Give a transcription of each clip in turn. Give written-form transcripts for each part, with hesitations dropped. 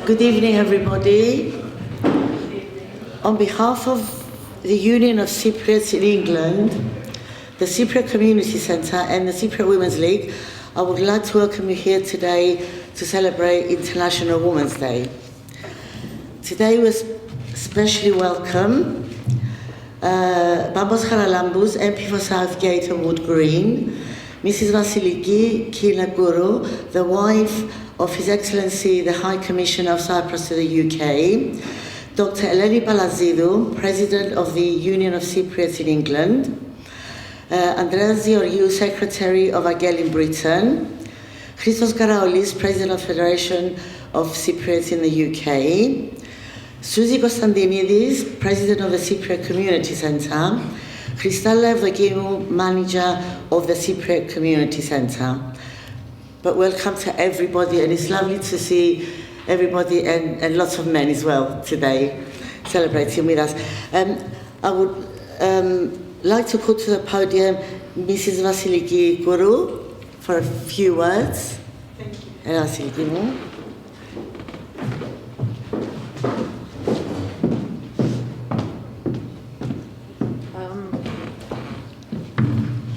Good evening, everybody. On behalf of the Union of Cypriots in England, the Cypriot Community Centre and the Cypriot Women's League, I would like to welcome you here today to celebrate International Women's Day. Today we especially welcome Bambos Haralambous, MP for Southgate and Wood Green, Mrs. Vasili Guru, the wife of His Excellency the High Commissioner of Cyprus to the UK, Dr. Lένια Παλαζίδου, President of the Union of Cypriots in England, Andreas Georgiou, Secretary of AGEL in Britain, Christos Karaolis, President of Federation of Cypriots in the UK, Suzy Konstantinidis, President of the Cypriot Community Centre, Christalla Evdokimou, Manager of the Cypriot Community Centre. But welcome to everybody, and it's lovely to see everybody and lots of men as well today celebrating with us. I would like to call to the podium Mrs. Vasili Guru for a few words. Thank you.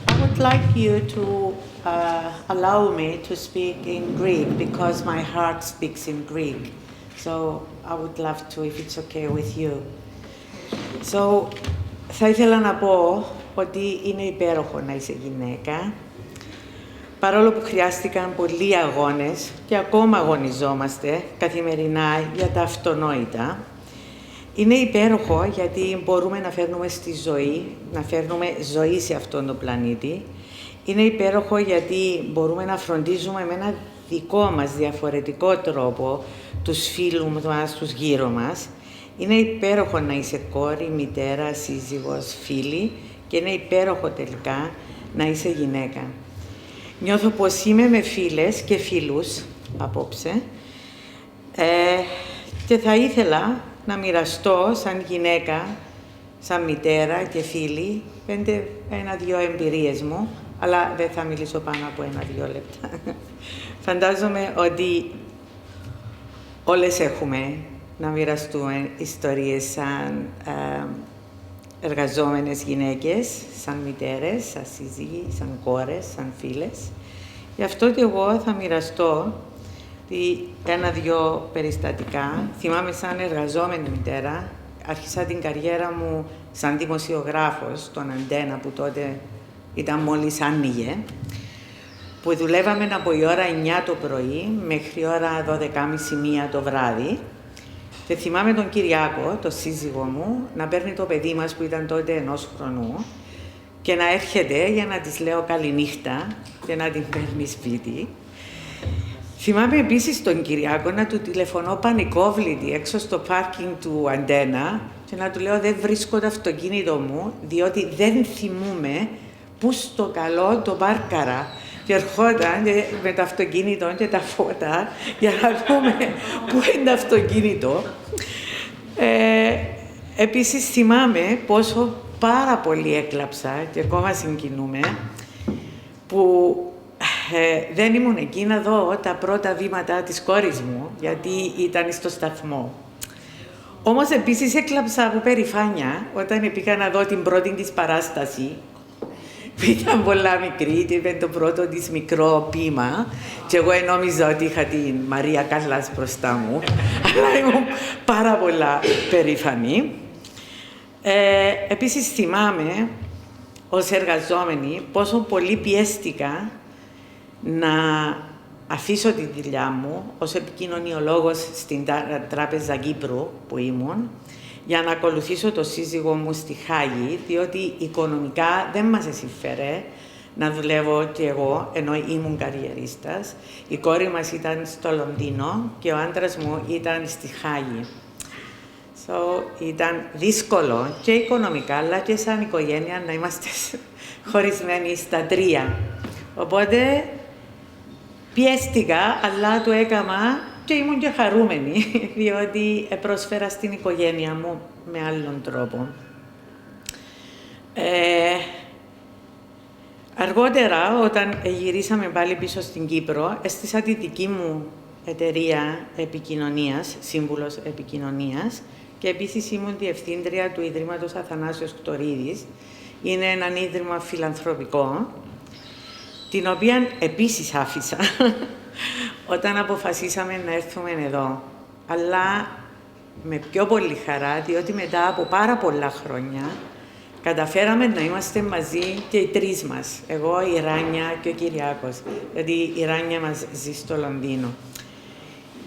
I would like you to allow me to speak in Greek because my heart speaks in Greek. So I would love to, if it's okay with you. So, θα ήθελα να πω ότι είναι υπέροχο να είσαι γυναίκα. Παρόλο που χρειάστηκαν πολλοί αγώνες και ακόμα αγωνιζόμαστε καθημερινά για τα αυτονόητα, είναι υπέροχο γιατί μπορούμε να φέρνουμε στη ζωή, να φέρνουμε ζωή σε αυτόν τον πλανήτη. Είναι υπέροχο γιατί μπορούμε να φροντίζουμε με ένα δικό μας διαφορετικό τρόπο τους φίλους μας, τους γύρω μας. Είναι υπέροχο να είσαι κόρη, μητέρα, σύζυγος, φίλη και είναι υπέροχο τελικά να είσαι γυναίκα. Νιώθω πως είμαι με φίλες και φίλους απόψε και θα ήθελα να μοιραστώ σαν γυναίκα, σαν μητέρα και φίλη, ένα-δυο εμπειρίες μου, αλλά δεν θα μιλήσω πάνω από ένα-δυο λεπτά. Φαντάζομαι ότι όλες έχουμε να μοιραστούμε ιστορίες σαν εργαζόμενες γυναίκες, σαν μητέρες, σαν σύζυγοι, σαν κόρες, σαν φίλες. Γι' αυτό και εγώ θα μοιραστώ ένα-δυο περιστατικά. Θυμάμαι σαν εργαζόμενη μητέρα, άρχισα την καριέρα μου σαν δημοσιογράφος στον Αντένα που τότε ήταν μόλις άνοιγε, που δουλεύαμε από η ώρα 9 το πρωί μέχρι ώρα 12.30-1 το βράδυ. Και θυμάμαι τον Κυριακό, το σύζυγο μου, να παίρνει το παιδί μας που ήταν τότε 1 χρονού και να έρχεται για να της λέω καληνύχτα και να την παίρνει σπίτι. Θυμάμαι επίσης τον Κυριακό να του τηλεφωνώ πανικόβλητη έξω στο πάρκινγκ του Αντένα και να του λέω δεν βρίσκω το αυτοκίνητο μου διότι δεν θυμούμαι πού στο καλό το πάρκαρα. Και ερχόταν με το αυτοκίνητο και τα φώτα για να δούμε πού είναι το αυτοκίνητο. Επίσης θυμάμαι πόσο πάρα πολύ έκλαψα και ακόμα συγκινούμαι που δεν ήμουν εκεί να δω τα πρώτα βήματα της κόρης μου γιατί ήταν στο σταθμό. Όμως επίσης έκλαψα από περηφάνεια όταν πήγα να δω την πρώτη της παράσταση. Ήταν πολλά μικρή και είπε το πρώτο της μικρό ποίημα και εγώ νόμιζα ότι είχα την Μαρία Κάλλας μπροστά μου, αλλά ήμουν πάρα πολλά περήφανη. Επίσης θυμάμαι ως εργαζόμενη πόσο πολύ πιέστηκα να αφήσω τη δουλειά μου ως επικοινωνιολόγος στην Τράπεζα Κύπρου που ήμουν για να ακολουθήσω το σύζυγό μου στη Χάγη, διότι οικονομικά δεν μας συμφέρε να δουλεύω κι εγώ, ενώ ήμουν καριερίστας. Η κόρη μας ήταν στο Λονδίνο και ο άντρας μου ήταν στη Χάγη. Ήταν δύσκολο και οικονομικά, αλλά και σαν οικογένεια να είμαστε χωρισμένοι στα 3. Οπότε πιέστηκα, αλλά το έκανα και ήμουν και χαρούμενη, διότι πρόσφερα στην οικογένεια μου με άλλον τρόπο. Αργότερα, όταν γυρίσαμε πάλι πίσω στην Κύπρο, έστησα τη δική μου εταιρεία επικοινωνίας, σύμβουλος επικοινωνίας και επίσης ήμουν διευθύντρια του Ιδρύματος Αθανάσιος Κτορίδης. Είναι ένα ίδρυμα φιλανθρωπικό, την οποία επίσης άφησα όταν αποφασίσαμε να έρθουμε εδώ. Αλλά με πιο πολύ χαρά, διότι μετά από πάρα πολλά χρόνια καταφέραμε να είμαστε μαζί και οι τρεις μας. Εγώ, η Ράνια και ο Κυριάκος. Δηλαδή η Ράνια μας ζει στο Λονδίνο.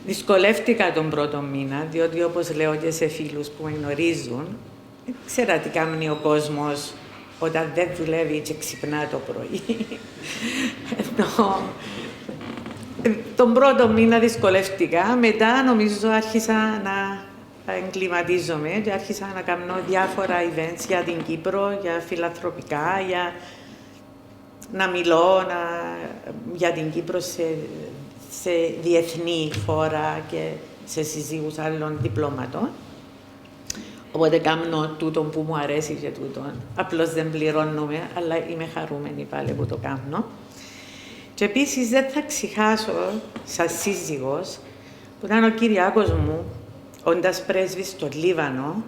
Δυσκολεύτηκα τον πρώτο μήνα, διότι όπως λέω και σε φίλους που με γνωρίζουν, δεν ξέρα τι κάνει ο κόσμος όταν δεν δουλεύει και ξυπνά το πρωί. Τον πρώτο μήνα δυσκολεύτηκα, μετά νομίζω άρχισα να εγκληματίζομαι και άρχισα να κάνω διάφορα events για την Κύπρο, για φιλανθρωπικά, για να μιλώ για την Κύπρο σε διεθνή φόρα και σε συζύγους άλλων διπλώματων. Οπότε κάνω τούτο που μου αρέσει και τούτο. Απλώς δεν πληρώνομαι, αλλά είμαι χαρούμενη πάλι που το κάνω. Και επίσης δεν θα ξεχάσω, σαν σύζυγος, που ήταν ο Κυριάκος μου, όντας πρέσβης στο Λίβανο,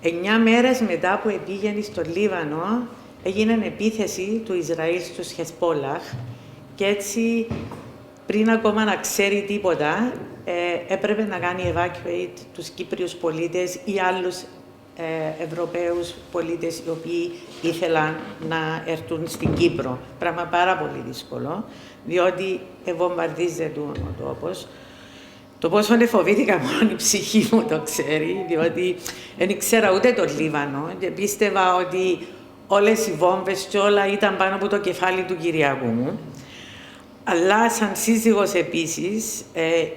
9 μέρες μετά που πήγαινε στο Λίβανο, έγινε επίθεση του Ισραήλ στους Χεσπόλαχ και έτσι, πριν ακόμα να ξέρει τίποτα, έπρεπε να κάνει evacuate τους Κύπριους πολίτες ή άλλους Ευρωπαίους πολίτες οι οποίοι ήθελαν να έρθουν στην Κύπρο. Πράγμα πάρα πολύ δύσκολο, διότι βομβαρδίζεται ο τόπος. Το πόσο φοβήθηκα μόνο η ψυχή μου το ξέρει, διότι δεν ήξερα ούτε το Λίβανο και πίστευα ότι όλες οι βόμβες και όλα ήταν πάνω από το κεφάλι του Κυριακού μου. Αλλά σαν σύζυγος επίσης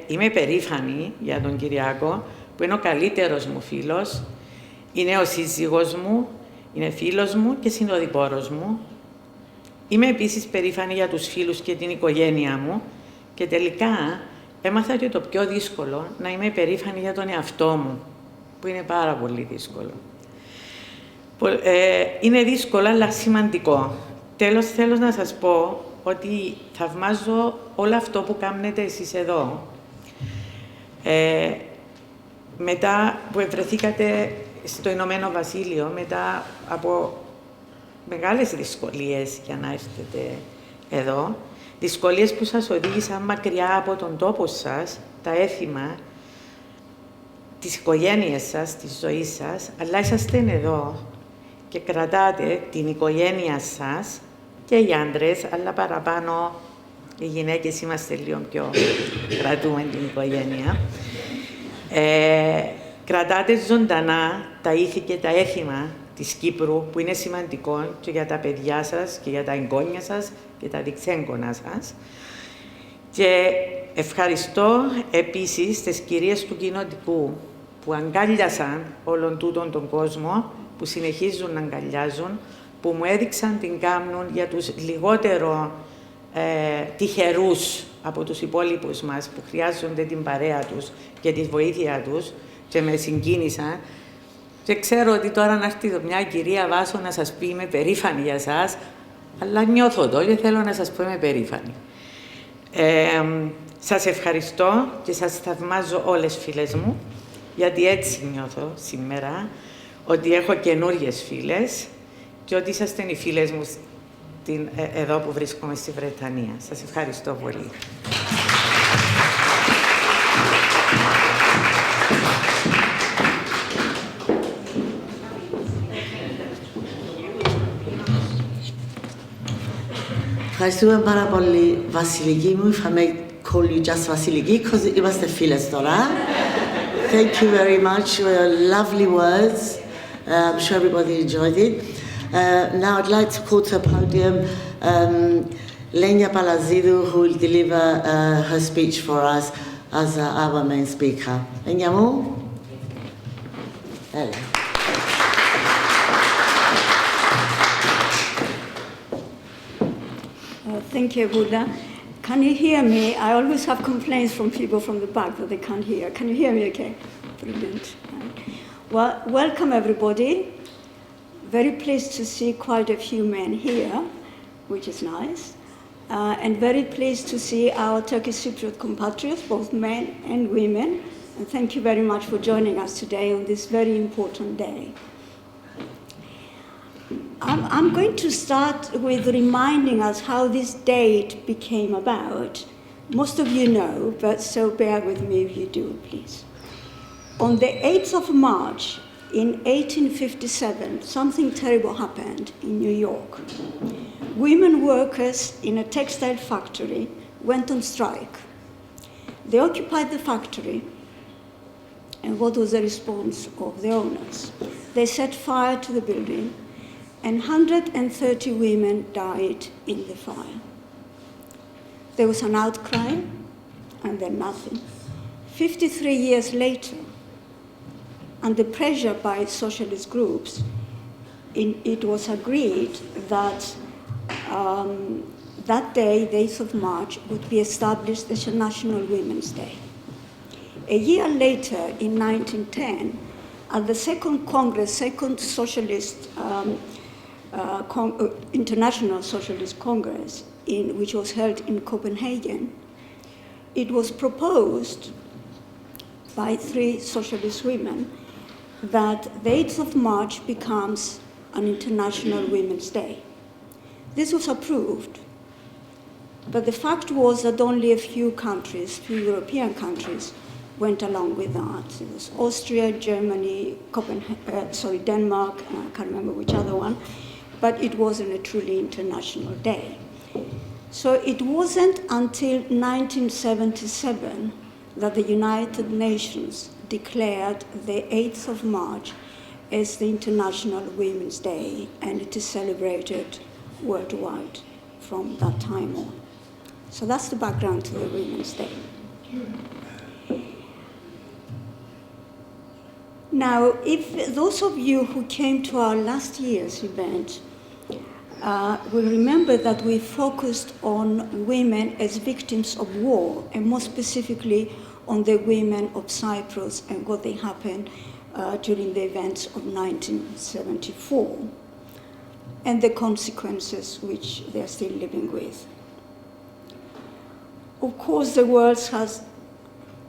είμαι περήφανη για τον Κυριακό, που είναι ο καλύτερος μου φίλος, είναι ο σύζυγος μου, είναι φίλος μου και συνοδοιπόρος μου. Είμαι επίσης περήφανη για τους φίλους και την οικογένεια μου και τελικά έμαθα και το πιο δύσκολο, να είμαι περήφανη για τον εαυτό μου, που είναι πάρα πολύ δύσκολο. Είναι δύσκολο, αλλά σημαντικό. Τέλος, θέλω να σας πω ότι θαυμάζω όλο αυτό που κάνετε εσείς εδώ. Μετά που βρεθήκατε στο Ηνωμένο Βασίλειο, μετά από μεγάλες δυσκολίες για να έρθετε εδώ, δυσκολίες που σας οδήγησαν μακριά από τον τόπο σας, τα έθιμα, τις οικογένειες σας, τη ζωή σας, αλλά είσαστε εδώ και κρατάτε την οικογένεια σας και οι άντρες, αλλά παραπάνω οι γυναίκες είμαστε λίγο πιο κρατούμε την οικογένεια. Κρατάτε ζωντανά τα ήθη και τα έθιμα της Κύπρου, που είναι σημαντικό και για τα παιδιά σας και για τα εγγόνια σας και τα διξέγγωνα σας. Και ευχαριστώ επίσης τις κυρίες του Κοινοτικού που αγκάλιασαν όλον τούτον τον κόσμο, που συνεχίζουν να αγκαλιάζουν, που μου έδειξαν την κάνουν για τους λιγότερο τυχερούς από τους υπόλοιπους μας που χρειάζονται την παρέα τους και τη βοήθεια τους και με συγκίνησαν. Και ξέρω ότι τώρα να έρθει μια κυρία Βάσο να σας πει είμαι περήφανη για σας, αλλά νιώθω το και θέλω να σας πω είμαι περήφανη. Σας ευχαριστώ και σας θαυμάζω όλες φίλες μου, γιατί έτσι νιώθω σήμερα, ότι έχω καινούριες φίλες και ότι είσαστε οι φίλες μου εδώ που βρίσκομαι στη Βρετανία. Σας ευχαριστώ πολύ. Ευχαριστούμε πάρα πολύ, Βασιλική μου. If I may call you just Βασιλική, because είμαστε φίλες τώρα. Thank you very much for your lovely words. I'm sure everybody enjoyed it. Now I'd like to call to a podium Lένια Παλαζίδου, who will deliver her speech for us as our main speaker. Lένια μου. Έλα. Thank you, Buddha. Can you hear me? I always have complaints from people from the back that they can't hear. Can you hear me okay? Brilliant. Well, welcome everybody. Very pleased to see quite a few men here, which is nice. and very pleased to see our Turkish Cypriot compatriots, both men and women. And thank you very much for joining us today on this very important day. I'm going to start with reminding us how this date became about. Most of you know, but so bear with me if you do, please. On the 8th of March in 1857, something terrible happened in New York. Women workers in a textile factory went on strike. They occupied the factory, and what was the response of the owners? They set fire to the building, and 130 women died in the fire. There was an outcry, and then nothing. 53 years later, under pressure by socialist groups, it was agreed that that day, the 8th of March, would be established as a National Women's Day. A year later, in 1910, at the second Congress, second Socialist International Socialist Congress, which was held in Copenhagen, it was proposed by 3 socialist women that the 8th of March becomes an International Women's Day. This was approved, but the fact was that only a few countries, few European countries, went along with that. It was Austria, Germany, Denmark, I can't remember which other one, but it wasn't a truly international day. So it wasn't until 1977 that the United Nations declared the 8th of March as the International Women's Day, and it is celebrated worldwide from that time on. So that's the background to the Women's Day. Now, if those of you who came to our last year's event will remember that we focused on women as victims of war, and more specifically on the women of Cyprus and what they happened during the events of 1974, and the consequences which they are still living with. Of course, the world has,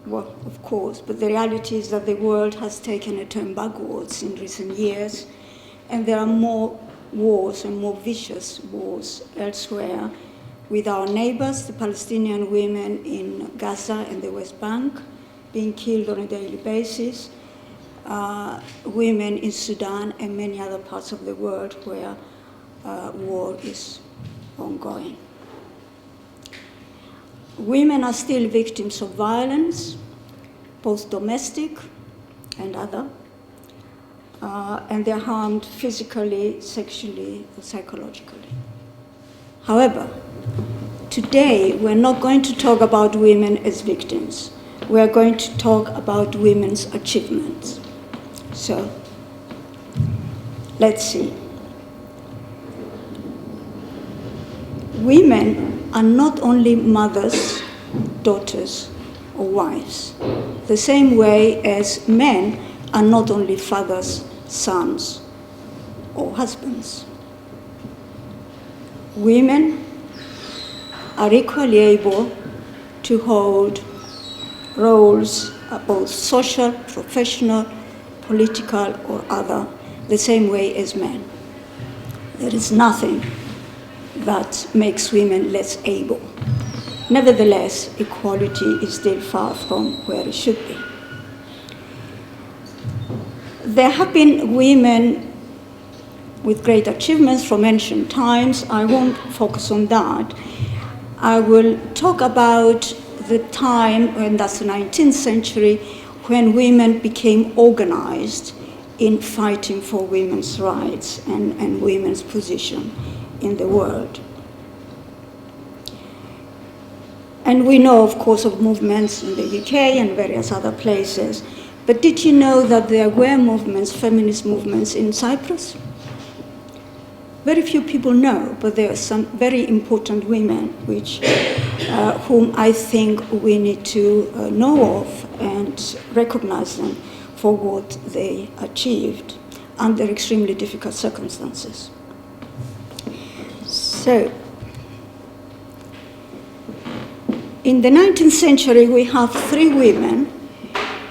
well, of course, but the reality is that the world has taken a turn backwards in recent years, and there are more wars and more vicious wars elsewhere with our neighbors, the Palestinian women in Gaza and the West Bank, being killed on a daily basis, women in Sudan and many other parts of the world where war is ongoing. Women are still victims of violence, both domestic and other, and they're harmed physically, sexually, or psychologically. However, today we're not going to talk about women as victims. We're going to talk about women's achievements. So, let's see. Women are not only mothers, daughters, or wives, the same way as men are not only fathers, sons, or husbands. Women are equally able to hold roles, both social, professional, political, or other, the same way as men. There is nothing that makes women less able. Nevertheless, equality is still far from where it should be. There have been women with great achievements from ancient times. I won't focus on that. I will talk about the time, and that's the 19th century, when women became organized in fighting for women's rights and women's position in the world. And we know, of course, of movements in the UK and various other places. But did you know that there were movements, feminist movements in Cyprus? Very few people know, but there are some very important women whom I think we need to know of and recognize them for what they achieved under extremely difficult circumstances. So, In the 19th century, we have three women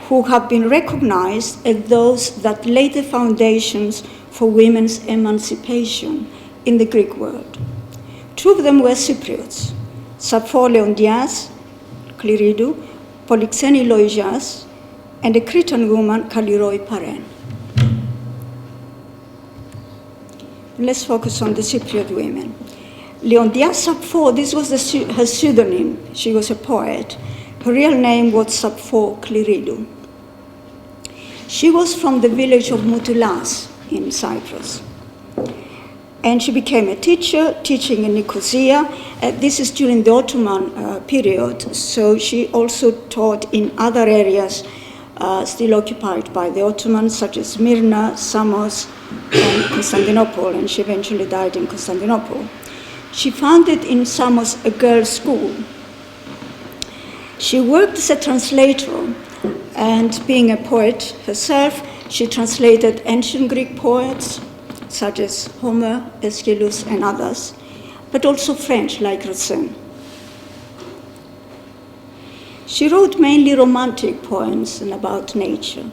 who have been recognized as those that laid the foundations for women's emancipation in the Greek world. Two of them were Cypriots, Sappho Leontias, Cleridou, Polyxeni Loigas, and a Cretan woman, Kalliroi Paren. Let's focus on the Cypriot women. Leontias Sappho, this was her pseudonym. She was a poet. Her real name was Sappho Cleridou. She was from the village of Moutulas in Cyprus. And she became a teacher, teaching in Nicosia. This is during the Ottoman period, so she also taught in other areas still occupied by the Ottomans, such as Smyrna, Samos, and Constantinople, and she eventually died in Constantinople. She founded in Samos a girls' school. She worked as a translator, and being a poet herself, she translated ancient Greek poets, such as Homer, Aeschylus, and others, but also French, like Racine. She wrote mainly romantic poems and about nature.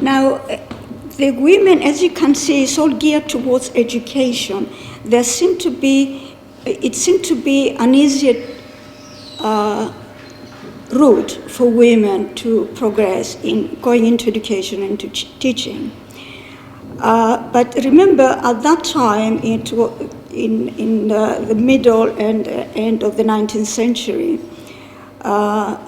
Now, the women, as you can see, is all geared towards education. It seemed to be an easier route for women to progress in going into education and to teaching. But remember, at that time, in the middle and end of the 19th century, a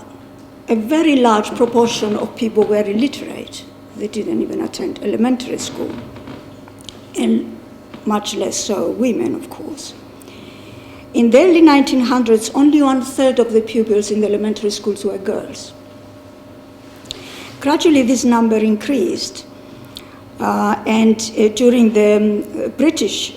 very large proportion of people were illiterate. They didn't even attend elementary school, and much less so women, of course. In the early 1900s, only 1/3 of the pupils in the elementary schools were girls. Gradually, this number increased, and during the British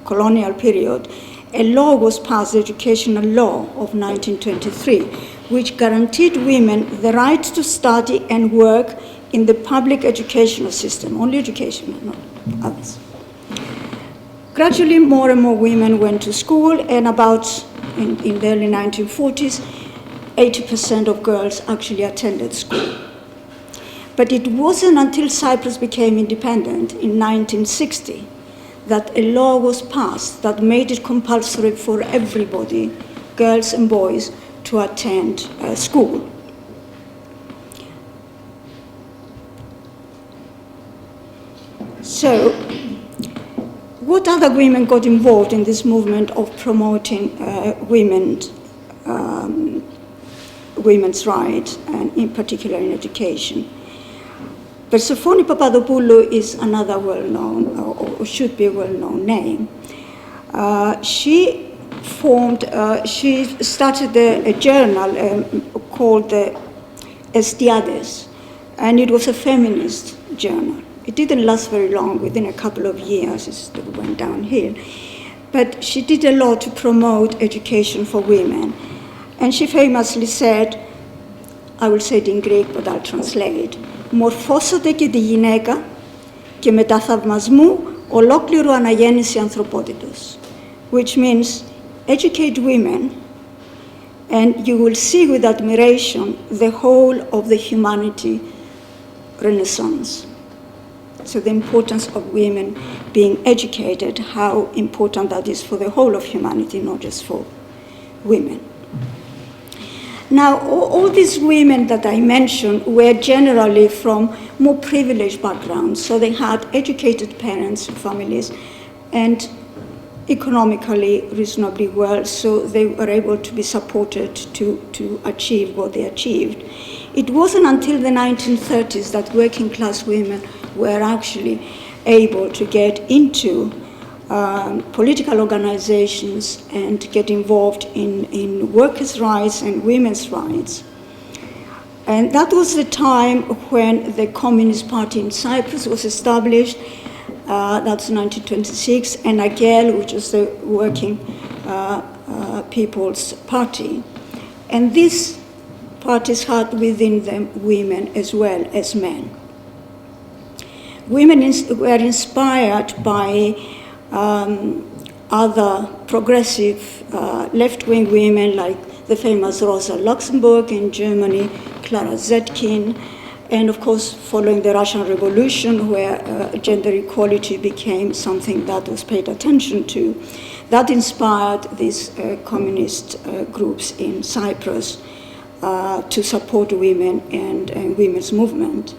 colonial period, a law was passed, the Educational Law of 1923, which guaranteed women the right to study and work in the public educational system, only education, not others. Gradually, more and more women went to school, and in the early 1940s, 80% of girls actually attended school. But it wasn't until Cyprus became independent in 1960 that a law was passed that made it compulsory for everybody, girls and boys, to attend school. So, what other women got involved in this movement of promoting women's rights, and in particular in education? Persephone Papadopoulou is another well-known, or should be a well-known name. She started a journal called the Estiades, and it was a feminist journal. It didn't last very long. Within a couple of years, it went downhill. But she did a lot to promote education for women. And she famously said, I will say it in Greek, but I'll translate, «Μορφώσατε και τη γυναίκα και μετά θαυμασμού ολόκληρου αναγέννηση ανθρωπότητος», which means educate women and you will see with admiration the whole of the humanity renaissance. So the importance of women being educated, how important that is for the whole of humanity, not just for women. Now, all these women that I mentioned were generally from more privileged backgrounds. So they had educated parents, families, and economically reasonably well, so they were able to be supported to achieve what they achieved. It wasn't until the 1930s that working class women were actually able to get into political organizations and get involved in workers' rights and women's rights. And that was the time when the Communist Party in Cyprus was established. That's 1926, and AGEL, which is the Working People's Party. And these parties had within them women as well as men. women were inspired by other progressive left-wing women like the famous Rosa Luxemburg in Germany, Clara Zetkin, and of course following the Russian Revolution, where gender equality became something that was paid attention to. That inspired these communist groups in Cyprus to support women and women's movement.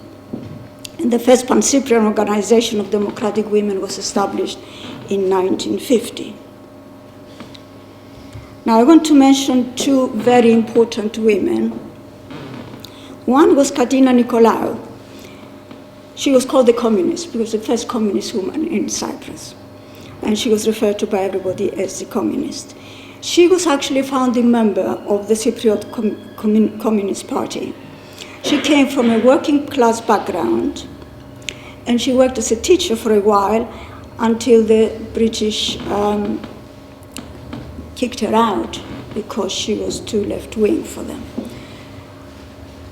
And the first Pan-Cypriot organization of democratic women was established in 1950. Now I want to mention two very important women. One was Katina Nicolaou. She was called the communist because the first communist woman in Cyprus. And she was referred to by everybody as the communist. She was actually a founding member of the Cypriot Communist Party. She came from a working class background, and she worked as a teacher for a while until the British kicked her out because she was too left-wing for them.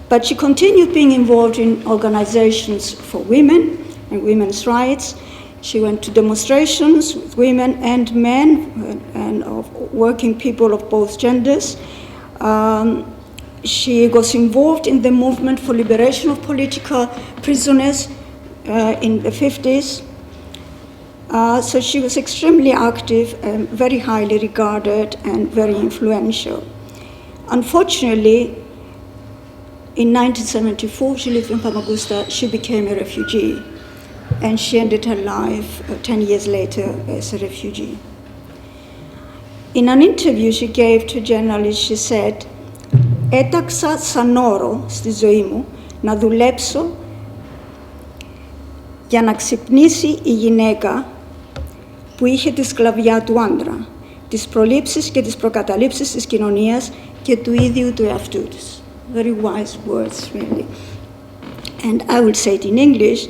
But she continued being involved in organizations for women and women's rights. She went to demonstrations with women and men and of working people of both genders. She was involved in the movement for liberation of political prisoners in the 50s. So she was extremely active and very highly regarded and very influential. Unfortunately, in 1974, she lived in Famagusta, she became a refugee, and she ended her life 10 years later as a refugee. In an interview she gave to journalists, she said, «Έταξα σαν όρο στη ζωή μου να δουλέψω για να ξυπνήσει η γυναίκα που είχε τη σκλαβιά του άντρα, τις προλήψεις και τις προκαταλήψεις της κοινωνίας και του ίδιου του εαυτού της». Very wise words, really. And I will say it in English,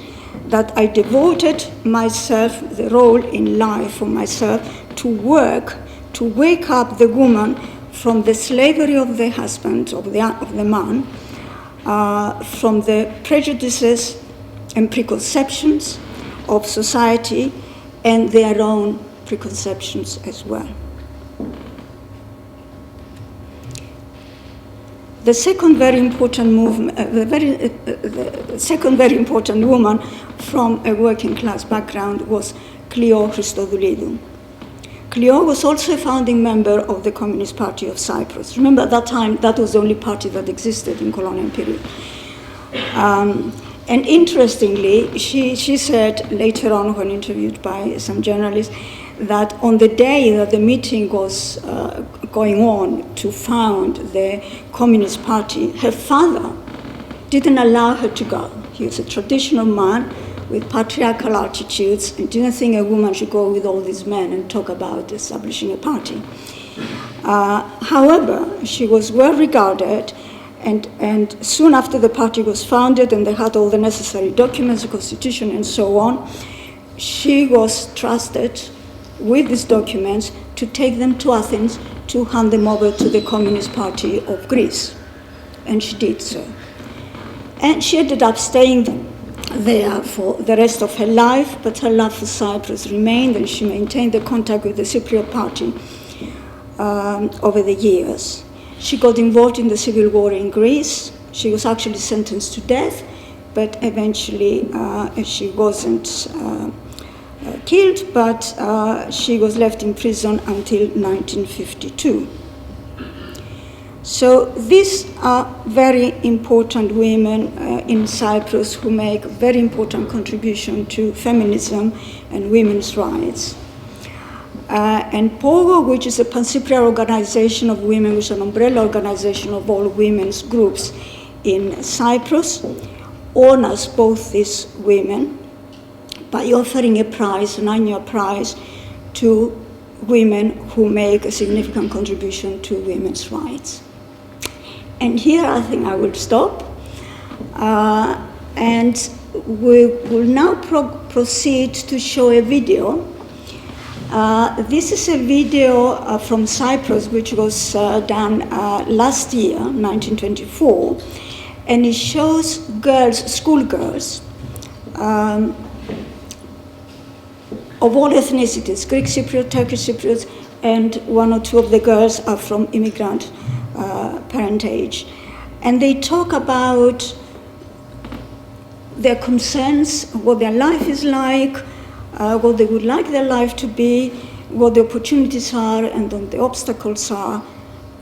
that I devoted myself, the role in life for myself, to work, to wake up the woman from the slavery of the husband, of the man, from the prejudices and preconceptions of society and their own preconceptions as well. The second very important movement, the second very important woman from a working class background was Cleo Christodoulidou. Cleo was also a founding member of the Communist Party of Cyprus. Remember, at that time, that was the only party that existed in colonial period. And interestingly, she said later on when interviewed by some journalists that on the day that the meeting was going on to found the Communist Party, her father didn't allow her to go. He was a traditional man with patriarchal attitudes and didn't think a woman should go with all these men and talk about establishing a party. However, she was well regarded, and soon after the party was founded and they had all the necessary documents, the constitution and so on, she was trusted with these documents to take them to Athens to hand them over to the Communist Party of Greece. And she did so. And she ended up staying there for the rest of her life, but her love for Cyprus remained, and she maintained the contact with the Cypriot Party over the years. She got involved in the civil war in Greece. She was actually sentenced to death, but eventually she wasn't killed, but she was left in prison until 1952. So these are very important women in Cyprus who make a very important contribution to feminism and women's rights. And POGO, which is a Pan-Cypriot organization of women, which is an umbrella organization of all women's groups in Cyprus, honors both these women by offering a prize, an annual prize, to women who make a significant contribution to women's rights. And here I think I will stop. And we will now proceed to show a video. This is a video from Cyprus, which was done last year, 1924, and it shows girls, schoolgirls, of all ethnicities, Greek Cypriot, Turkish Cypriot, and one or two of the girls are from immigrant parentage. And they talk about their concerns, what their life is like, what they would like their life to be, what the opportunities are and what the obstacles are,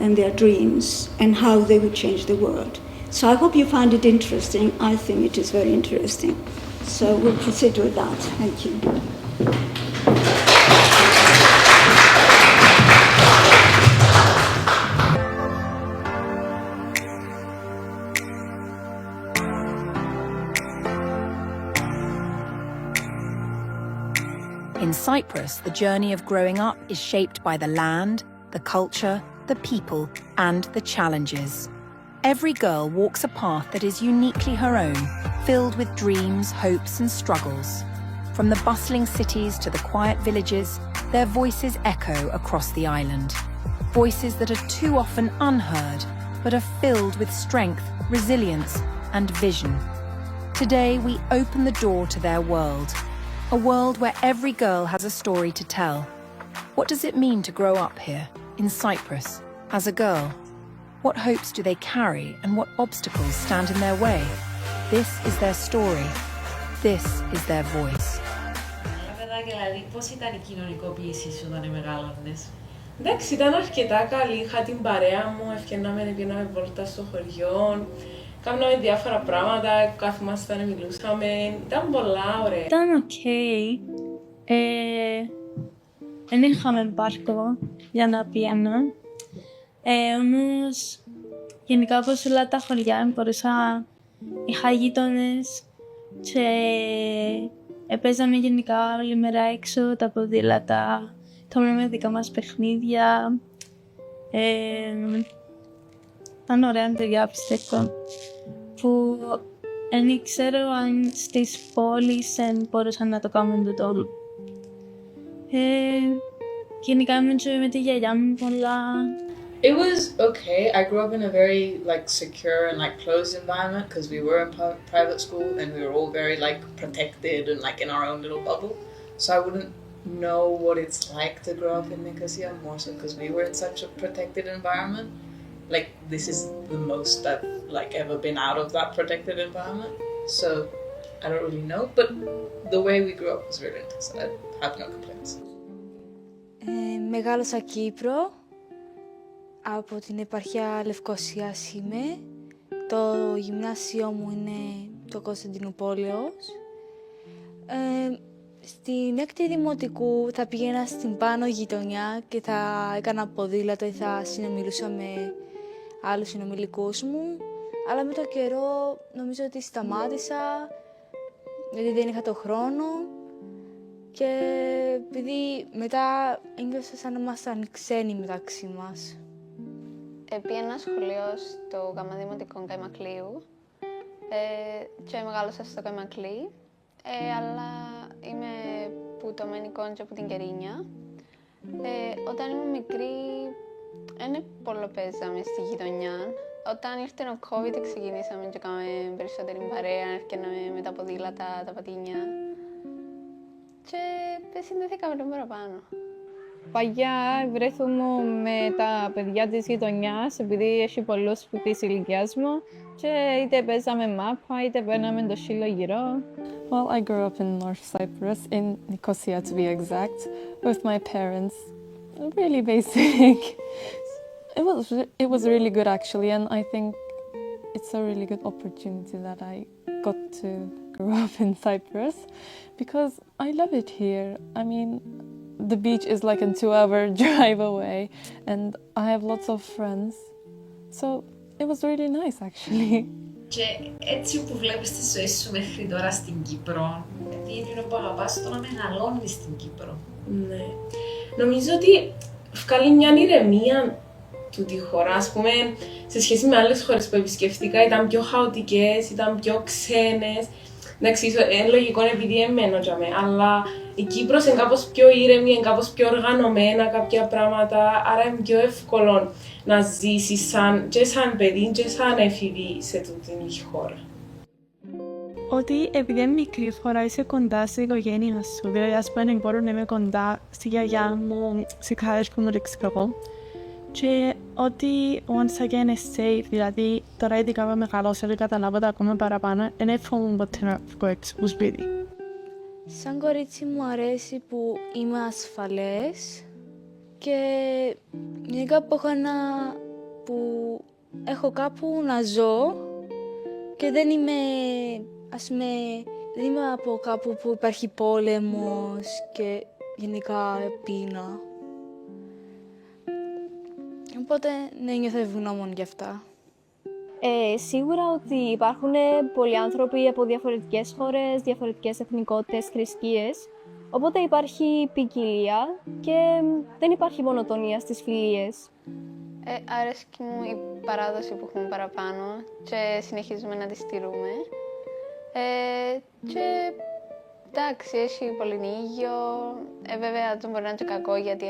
and their dreams, and how they would change the world. So I hope you find it interesting. I think it is very interesting. So we'll proceed with that. Thank you. In Cyprus, the journey of growing up is shaped by the land, the culture, the people, and the challenges. Every girl walks a path that is uniquely her own, filled with dreams, hopes, and struggles. From the bustling cities to the quiet villages, their voices echo across the island. Voices that are too often unheard, but are filled with strength, resilience, and vision. Today, we open the door to their world. A world where every girl has a story to tell. What does it mean to grow up here, in Cyprus, as a girl? What hopes do they carry and what obstacles stand in their way? This is their story. This is their voice. Δηλαδή, πώς ήταν η κοινωνικοποίησή σου όταν μεγάλωνες? Εντάξει, ήταν αρκετά καλή. Είχα την παρέα μου, ευκαινάμε, πήγαμε βόλτα στο χωριό. Κάναμε διάφορα πράγματα, κάθομασταν, μιλούσαμε. Ήταν πολλά ωραία. Ήταν οκ. Δεν είχαμε πάρκο για να πιάνω. Όμως, γενικά όπως όλα τα χωριά μπορούσα, είχα γείτονες και παίζαμε γενικά όλη μέρα έξω, τα ποδήλατα, κάναμε δικά μας παιχνίδια. Ήταν ωραία εμπειρία, πιστεύω, που δεν ξέρω αν στις πόλεις μπορούσαν να το κάνουν τούτο όλο. Γενικά ήμουν με τη γιαγιά μου πολλά. It was okay. I grew up in a very secure and closed environment because we were in private school and we were all very protected and in our own little bubble. So I wouldn't know what it's like to grow up in Nicosia, more so because we were in such a protected environment. This is the most I've ever been out of that protected environment. So I don't really know, but the way we grew up was really nice. I have no complaints. Μεγάλωσα Κύπρο. Από την επαρχία Λευκωσίας είμαι. Το γυμνάσιο μου είναι το Κωνσταντινούπολεως. Στην έκτη δημοτικού θα πήγαινα στην πάνω γειτονιά και θα έκανα ποδήλατο ή θα συνομιλούσα με άλλους συνομιλικούς μου. Αλλά με το καιρό νομίζω ότι σταμάτησα, γιατί δεν είχα το χρόνο. Και επειδή μετά ένιωσα σαν να ήμασταν ξένοι μεταξύ μας. Πήγαινα σχολείο στο Γάμα Δημοτικό Καϊμακλείου και μεγάλωσα στο Καϊμακλή, αλλά είμαι που το Μενικό και από την Κερίνια. Όταν ήμουν μικρή, δεν πολύ παίζαμε στη γειτονιά. Όταν ήρθε ο COVID, ξεκινήσαμε και κάναμε περισσότερη παρέα, έφτιαναμε με τα ποδήλατα, τα πατίνια και συνδεθήκαμε λίγο παραπάνω. Παλιά βρέθουμε με τα παιδιά της γειτονιάς, επειδή έχει πολλούς της ηλικίας μου και είτε παίζαμε μάπα, είτε παίρναμε το σύλλο γυρό. Well, I grew up in North Cyprus, in Nicosia to be exact, with my parents. Really basic. It was really good actually, and I think it's a really good opportunity that I got to grow up in Cyprus because I love it here. I mean, the beach is like a 2-hour drive away and I have lots of friends, so it was really nice actually. Και έτσι που βλέπεις τη ζωή σου μέχρι τώρα στην Κύπρο, τι είναι που αγαπάς το να μεγαλώνεις στην Κύπρο? Ναι. Νομίζω ότι βγάλει μια ηρεμία του τη χώρα, ας πούμε, σε σχέση με άλλες χώρες που επισκεφτήκα, ήταν πιο χαοτικές, ήταν πιο ξένες. Εντάξει, είναι λογικό επειδή εμένω για μέ, αλλά η Κύπρος είναι κάπως πιο ήρεμη, είναι κάπως πιο οργανωμένα κάποια πράγματα, άρα είναι πιο εύκολο να ζήσεις και σαν παιδί και σαν έφηβη σε τούτη τη χώρα. ότι επειδή είναι μικρή φορά είσαι κοντά στην οικογένεια σου. Δηλαδή, ας πούμε, μπορώ να είμαι κοντά στη γιαγιά μου, στη χάρη μου, ξέρω. Και ότι once again is safe, δηλαδή τώρα ειδικά με μεγαλώσω και καταλάβω τα ακόμα παραπάνω, δεν φοβούμαι ποτέ να βγω έξω από σπίτι. Σαν κορίτσι μου αρέσει που είμαι ασφαλές και γενικά που έχω κάπου να ζω και δεν είμαι, δεν είμαι από κάπου που υπάρχει πόλεμος και γενικά πείνα. Οπότε ναι, νιώθω ευγνώμων γι' αυτά. Σίγουρα ότι υπάρχουν πολλοί άνθρωποι από διαφορετικές χώρες, διαφορετικές εθνικότητες, θρησκείες. Οπότε υπάρχει ποικιλία και δεν υπάρχει μονοτονία στις φιλίες. Αρέσει μου η παράδοση που έχουμε παραπάνω και συνεχίζουμε να τη στηρούμε. Και εντάξει, έχει πολυνήγιο. Βέβαια, το μπορεί να είναι και κακό γιατί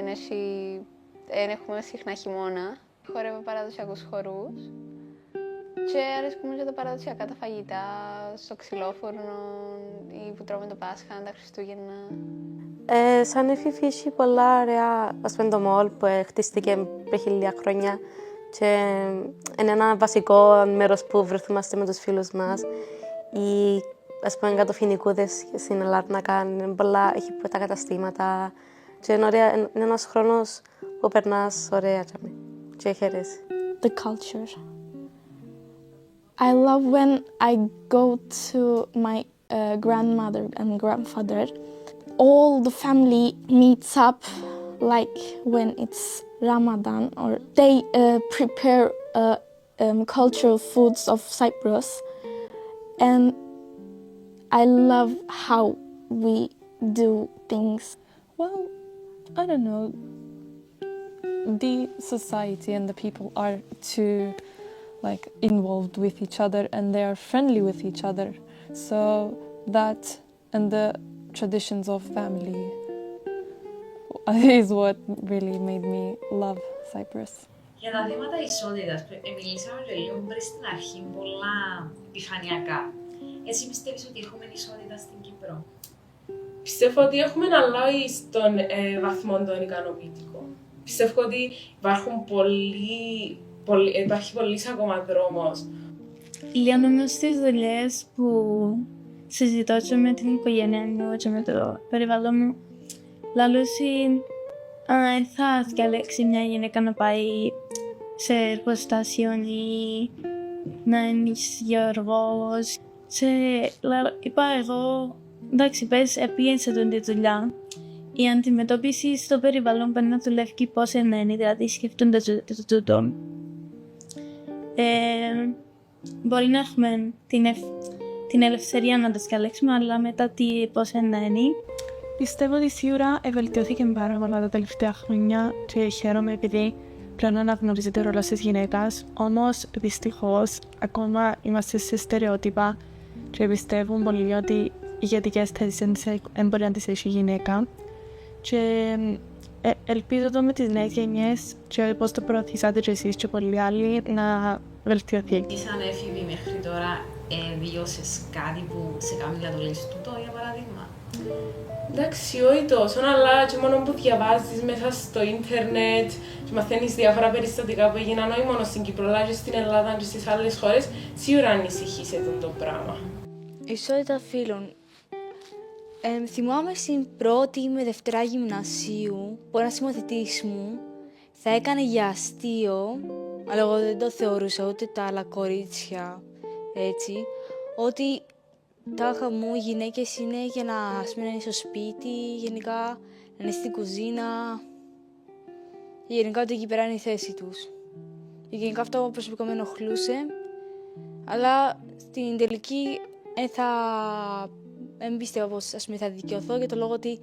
δεν έχουμε συχνά χειμώνα. Χορεύω παραδοσιακούς χορούς. Και αρέσει μου και τα παραδοσιακά τα φαγητά, στο ξυλόφουρνο ή που τρώμε το Πάσχα, τα Χριστούγεννα. Σαν εφήβη έχει πολλά ωραία, ας πούμε, το μολ που χτίστηκε πριν 1000 χρόνια και είναι ένα βασικό μέρος που βρεθούμαστε με τους φίλους μας. Ή, ας πούμε, κατοφινικούδες στην Ελλάδα έχει τα καταστήματα και είναι ένας χρόνος που περνάς ωραία και χαίρεσαι. The culture. I love when I go to my grandmother and grandfather. All the family meets up, like when it's Ramadan, or they prepare cultural foods of Cyprus. And I love how we do things. Well, I don't know. The society and the people are too involved with each other and they are friendly with each other. So that and the traditions of family is what really made me love Cyprus. Για τα θέματα ισότητας, μιλήσαμε και λίγο πριν στην αρχή πολλά επιφανειακά. Εσύ πιστεύεις ότι έχουμε ισότητα στην Κύπρο? Πιστεύω ότι έχουμε, αλλά στον βαθμό των ικανοποιητικών. Πιστεύω ότι υπάρχει πολύς ακόμα δρόμος. Λίγο όμως στις δουλειές που συζητώ και με την οικογένεια μου και με το περιβάλλον μου, λαλούσι θα διαλέξει μια γυναίκα να πάει σε εργοστάσιο ή να είναι γεωργός. Και είπα εγώ, εντάξει, πες επίενσε τον τη δουλειά. Η αντιμετώπιση στο περιβάλλον πρέπει να δουλεύει πώς είναι, δηλαδή σκεφτούνται το τούτο. Μπορεί να έχουμε την ελευθερία να τα διαλέξουμε, αλλά μετά πώς είναι. Πιστεύω ότι σίγουρα βελτιώθηκε πάρα πολλά τα τελευταία χρόνια και χαίρομαι επειδή πλέον αναγνωρίζεται ο ρόλος της γυναίκας. Όμως, δυστυχώς, ακόμα είμαστε σε στερεότυπα και πιστεύουν πολλοί ότι οι ηγετικές θέσεις δεν μπορεί να τις έχει η γυναίκα. Και ελπίζω το με τις νέες γενιές και πώς το προωθήσατε και εσείς και πολλοί άλλοι να βελτιωθεί. Σαν έφηβη μέχρι τώρα βιώσες κάτι που σε κάνει να το λες τούτο, για παράδειγμα? Εντάξει, όχι τόσο, αλλά και μόνο που διαβάζεις μέσα στο ίντερνετ και μαθαίνεις διάφορα περιστατικά που έγιναν όχι μόνο στην Κύπρο, αλλά και στην Ελλάδα και στις άλλες χώρες, σίγουρα ανησυχείς το πράγμα. Ισότητα φύλων. Θυμάμαι στην πρώτη με δευτέρα γυμνασίου που ένας συμμαθητής μου θα έκανε για αστείο, αλλά εγώ δεν το θεωρούσα ούτε τα άλλα κορίτσια έτσι, ότι τάχα μου οι γυναίκες είναι για να είναι στο σπίτι, γενικά να είναι στην κουζίνα, γενικά ότι εκεί πέρα είναι η θέση τους. Γενικά αυτό προσωπικά με ενοχλούσε, αλλά στην τελική δεν πιστεύω πως θα δικαιωθώ για το λόγο ότι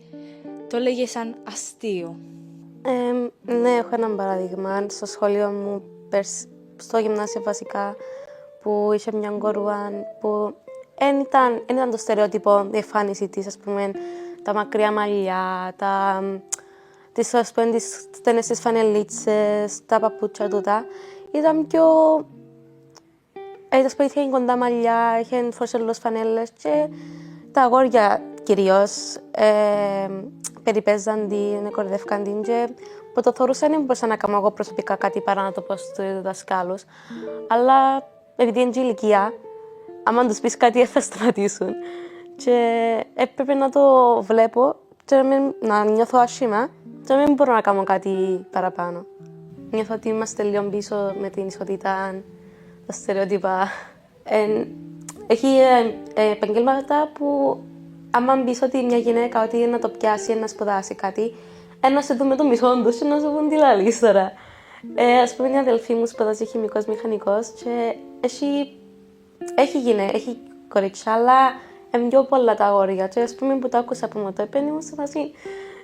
το έλεγε σαν αστείο. Ναι, έχω ένα παράδειγμα. Στο σχολείο μου, στο γυμνάσιο βασικά, που είχε μια κορούα που δεν ήταν το στερεότυπο διεφάνιση της, ας πούμε, τα μακριά μαλλιά, τις στενές τις φανελίτσες, τα παπούτσια τούτα. Ήταν πιο τα σπίτια είχε κοντά μαλλιά, είχε φορσελούς φανέλες και τα αγόρια κυρίως περιπέζαν την, κορδεύκαν την και που το θωρούσαν δεν μπορούσα να κάνω εγώ προσωπικά κάτι παρά να το πω στους δασκάλους. Αλλά επειδή είναι και ηλικία, άμα τους πεις κάτι θα σταματήσουν. Και έπρεπε να το βλέπω και να νιώθω άσχημα και να μην μπορώ να κάνω κάτι παραπάνω. Νιώθω ότι είμαστε λίγο πίσω με την ισότητα, τα στερεότυπα. Έχει επαγγέλματα που άμα πεις ότι μια γυναίκα ότι να το πιάσει, να σπουδάσει κάτι, να σε δούμε το μισό τους και να σου πούν τι λαλείς τώρα. Ας πούμε, μια αδελφή μου σπουδάζει χημικός μηχανικός και έχει κορίτσια, αλλά είναι πιο πολλά τα αγόρια. Και ας πούμε που το άκουσα που μου το έπαινε, μου σε φάση,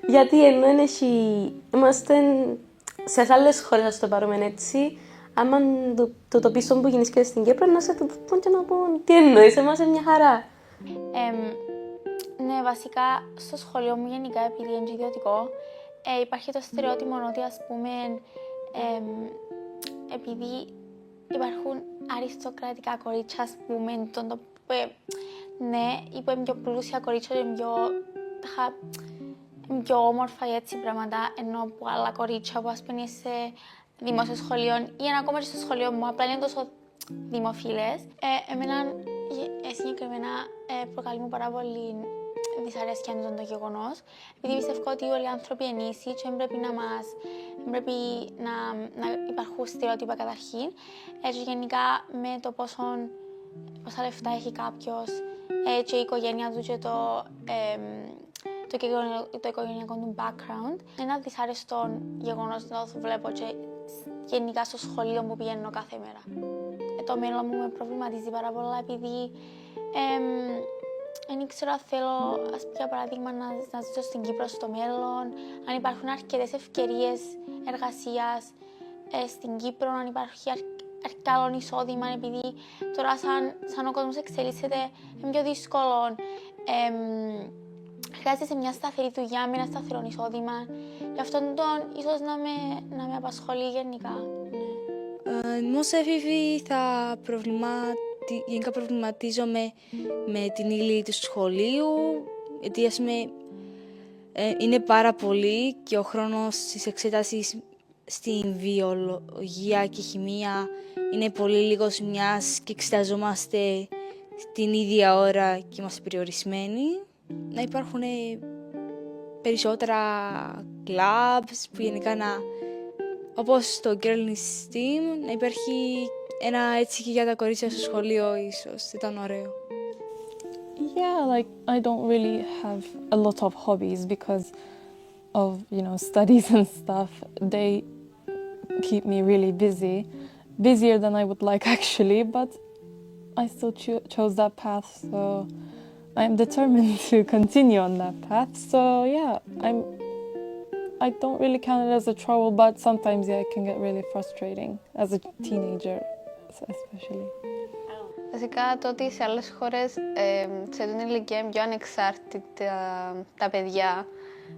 γιατί ενώ είμαστε σε άλλες χώρες, ας το πάρουμε έτσι, άμα το πίσω που γεννήσκεται στην Κύπρο, να σε το πούν και να πούν τι εννοείς, εμάς είναι μια χαρά. Ναι, βασικά στο σχολείο μου γενικά, επειδή είναι ιδιωτικό, υπάρχει το στερεότυπο ότι ας πούμε, επειδή υπάρχουν αριστοκρατικά κορίτσια, ας πούμε, ναι, ή που είναι πιο πλούσια κορίτσια, είναι πιο όμορφα ή έτσι πράγματα, ενώ από άλλα κορίτσια που ας πούμε σε δημόσιο σχολείο ή ακόμα και στο σχολείο μου, απλά είναι τόσο δημοφιλές. Εμένα συγκεκριμένα προκαλεί μου πάρα πολύ δυσαρέσκεια το γεγονός, επειδή πιστεύω ότι όλοι οι άνθρωποι είναι ίσοι και δεν πρέπει να υπάρχουν στερεότυπα καταρχήν. Έτσι γενικά με το πόσα λεφτά έχει κάποιος και η οικογένεια του και το οικογενειακό του background. Ένα δυσάρεστο γεγονός να το βλέπω και γενικά στο σχολείο που πηγαίνω κάθε μέρα. Το μέλλον μου με προβληματίζει πάρα πολλά επειδή δεν ξέρω αν θέλω, για παράδειγμα, να ζήσω στην Κύπρο στο μέλλον, αν υπάρχουν αρκετές ευκαιρίες εργασίας στην Κύπρο, αν υπάρχει καλό εισόδημα, επειδή τώρα σαν ο κόσμος εξελίσσεται είναι πιο δύσκολο. Χρειάζεται μια σταθερή δουλειά με ένα σταθερό εισόδημα. Γι' αυτό ίσως να με απασχολεί γενικά. Ως έφηβη γενικά προβληματίζομαι με την ύλη του σχολείου, γιατί ας πούμε είναι πάρα πολύ και ο χρόνος της εξέτασης στην βιολογία και χημεία είναι πολύ λίγος μιας και εξεταζόμαστε την ίδια ώρα και είμαστε περιορισμένοι. Να υπάρχουν περισσότερα clubs που γενικά όπως το στην, να υπάρχει ένα έτσι και για τα κορίτσια στο σχολείο ίσως, ήταν ωραίο. Yeah, like I don't really have a lot of hobbies because of, studies and stuff. They keep me really busy, busier than I would like actually, but I still chose that path, so I'm determined to continue on that path. So yeah, I don't really count it as a trouble, but sometimes it can get really frustrating as a teenager, especially. Βασικά το ότι σε άλλες χώρες σε την ηλικία είναι πιο ανεξάρτητα τα παιδιά.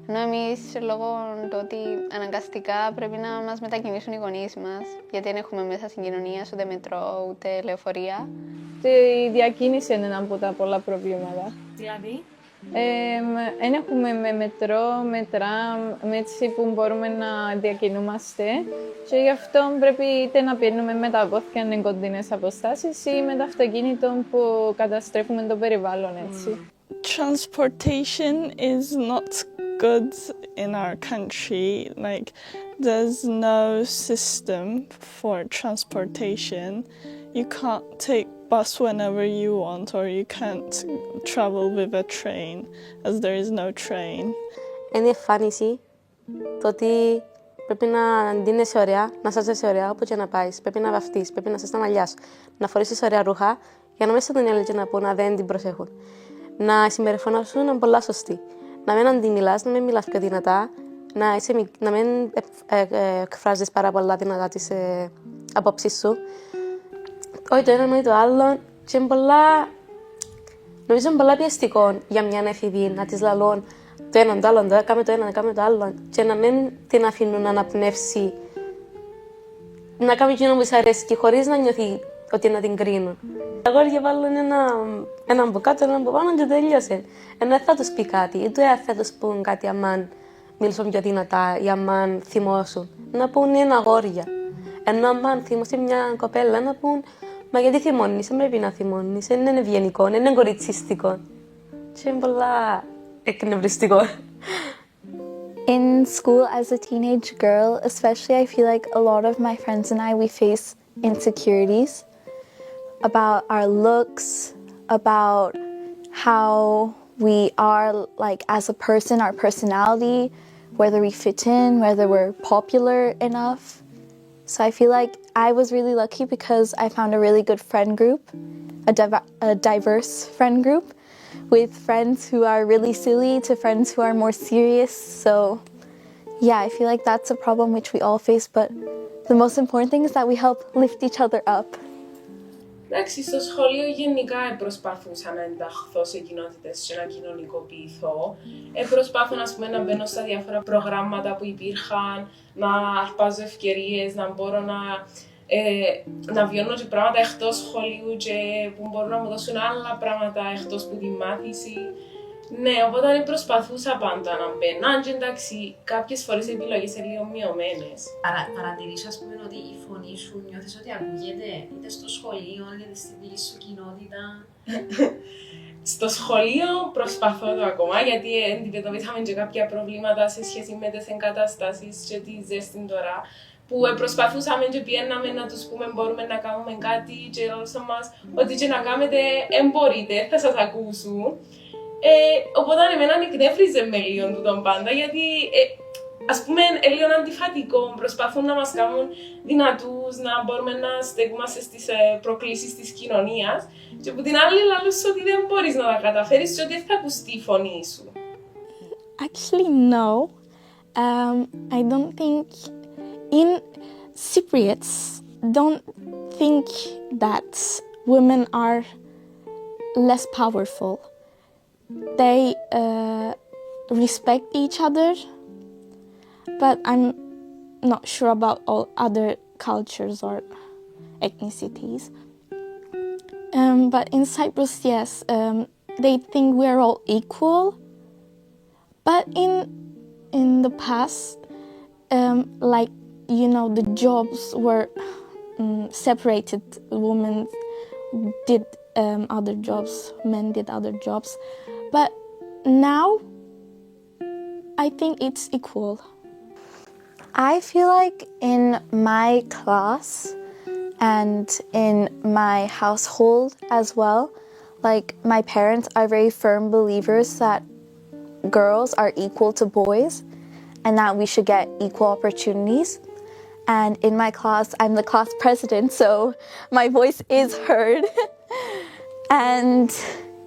Ενώ εμείς λόγω του ότι αναγκαστικά πρέπει να μας μετακινήσουν οι γονείς μας, γιατί δεν έχουμε μέσα συγκοινωνία, ούτε μετρό, ούτε λεωφορεία. Η διακίνηση είναι ένα από τα πολλά προβλήματα. Δηλαδή? Δεν έχουμε με μετρό, με τραμ, με έτσι που μπορούμε να διακινούμαστε και γι' αυτό πρέπει είτε να παίρνουμε με τα πόδια εν κοντινές αποστάσεις ή με το αυτοκίνητο που καταστρέφουμε το περιβάλλον έτσι. Transportation is not good in our country. Like, there's no system for transportation. You can't take bus whenever you want, or you can't travel with a train, as there is no train. Είναι η εμφάνιση το ότι πρέπει να ντύνεσαι ωραία, να σάζεσαι ωραία όπου και να πάεις. Πρέπει να βαφτείς, πρέπει να σες τα μαλλιά σου, να φορέσεις ωραία ρούχα για να μέσα τον έλεγε να πούν να δεν την προσέχουν. Να συμπεριφωνάσουν είναι πολλά σωστή. Να μην αντιμιλάς, να μην μιλάς πιο δυνατά, να μην εκφράζεις πάρα πολλά δυνατά τις απόψεις σου. Όχι το ένα, όχι το άλλο. Και νομίζω είναι πολλά πιεστικό για μια εφηβή να της λαλούν το ένα, το άλλο, κάμε το ένα, κάμε το άλλο. Και να μην την αφήνουν να αναπνεύσει, να κάνει εκείνο που της αρέσει χωρίς να νιώθει ότι να την κρίνουν. Τα αγόρια βάλουν έναν από κάτω, έναν από πάνω και τελείωσε. Ενώ δεν θα τους πει κάτι, ή θα τους πούν κάτι αμάν μιλήσουν πιο δυνατά ή αμάν θυμώσουν. Να πούν είναι αγόρια. Ενώ αμάν θυμώσει μια κοπέλα να πούν μα γιατί θυμώνεις, δεν πρέπει να θυμώνεις, δεν είναι ευγενικό, δεν είναι κοριτσιστικό. Και είναι πολλά εκνευριστικό. In school, as a teenage girl, especially, I feel like a lot of my friends and I, we face insecurities about our looks, about how we are like as a person, our personality, whether we fit in, whether we're popular enough. So I feel like I was really lucky because I found a really good friend group, a diverse friend group, with friends who are really silly to friends who are more serious. So yeah, I feel like that's a problem which we all face, but the most important thing is that we help lift each other up. Εντάξει, στο σχολείο γενικά προσπαθούσα να ενταχθώ σε κοινότητες και να κοινωνικοποιηθώ. Προσπάθω να μπαίνω στα διάφορα προγράμματα που υπήρχαν, να αρπάζω ευκαιρίες, να μπορώ να βιώνω και πράγματα εκτός σχολείου και που μπορούν να μου δώσουν άλλα πράγματα εκτός που τη μάθηση. Ναι, οπότε προσπαθούσα πάντα να μπαίνω. Αν και εντάξει, κάποιες φορές οι επιλογές είναι λίγο μειωμένες. Παρατηρείς, ας πούμε, ότι η φωνή σου νιώθεις ότι ακούγεται είτε στο σχολείο, είτε στην δική σου κοινότητα. Στο σχολείο προσπαθώ το ακόμα, γιατί αντιμετωπίσαμε και κάποια προβλήματα σε σχέση με τις εγκαταστάσεις και τη ζέστη τώρα. Που προσπαθούσαμε και πιέναμε να τους πούμε μπορούμε να κάνουμε κάτι και ρωτήσαν μας ότι και να κάνετε μπορείτε, θα σας ακούσουν. Οπότε εμένα εκνεύριζε με λίγο τούτον πάντα, γιατί ας πούμε λίγο αντιφατικό, προσπαθούν να μας κάνουν δυνατούς, να μπορούμε να στέκομαστε στις προκλήσεις της κοινωνίας και από την άλλη λαλούς ότι δεν μπορείς να τα καταφέρεις και ότι δεν θα ακουστεί η φωνή σου. Actually, no. I don't think Cypriots don't think that women are less powerful. They respect each other, but I'm not sure about all other cultures or ethnicities. But in Cyprus, yes, they think we're all equal. But in the past, like, you know, the jobs were separated. Women did other jobs, men did other jobs. But now, I think it's equal. I feel like in my class and in my household as well, like my parents are very firm believers that girls are equal to boys and that we should get equal opportunities. And in my class, I'm the class president, so my voice is heard. And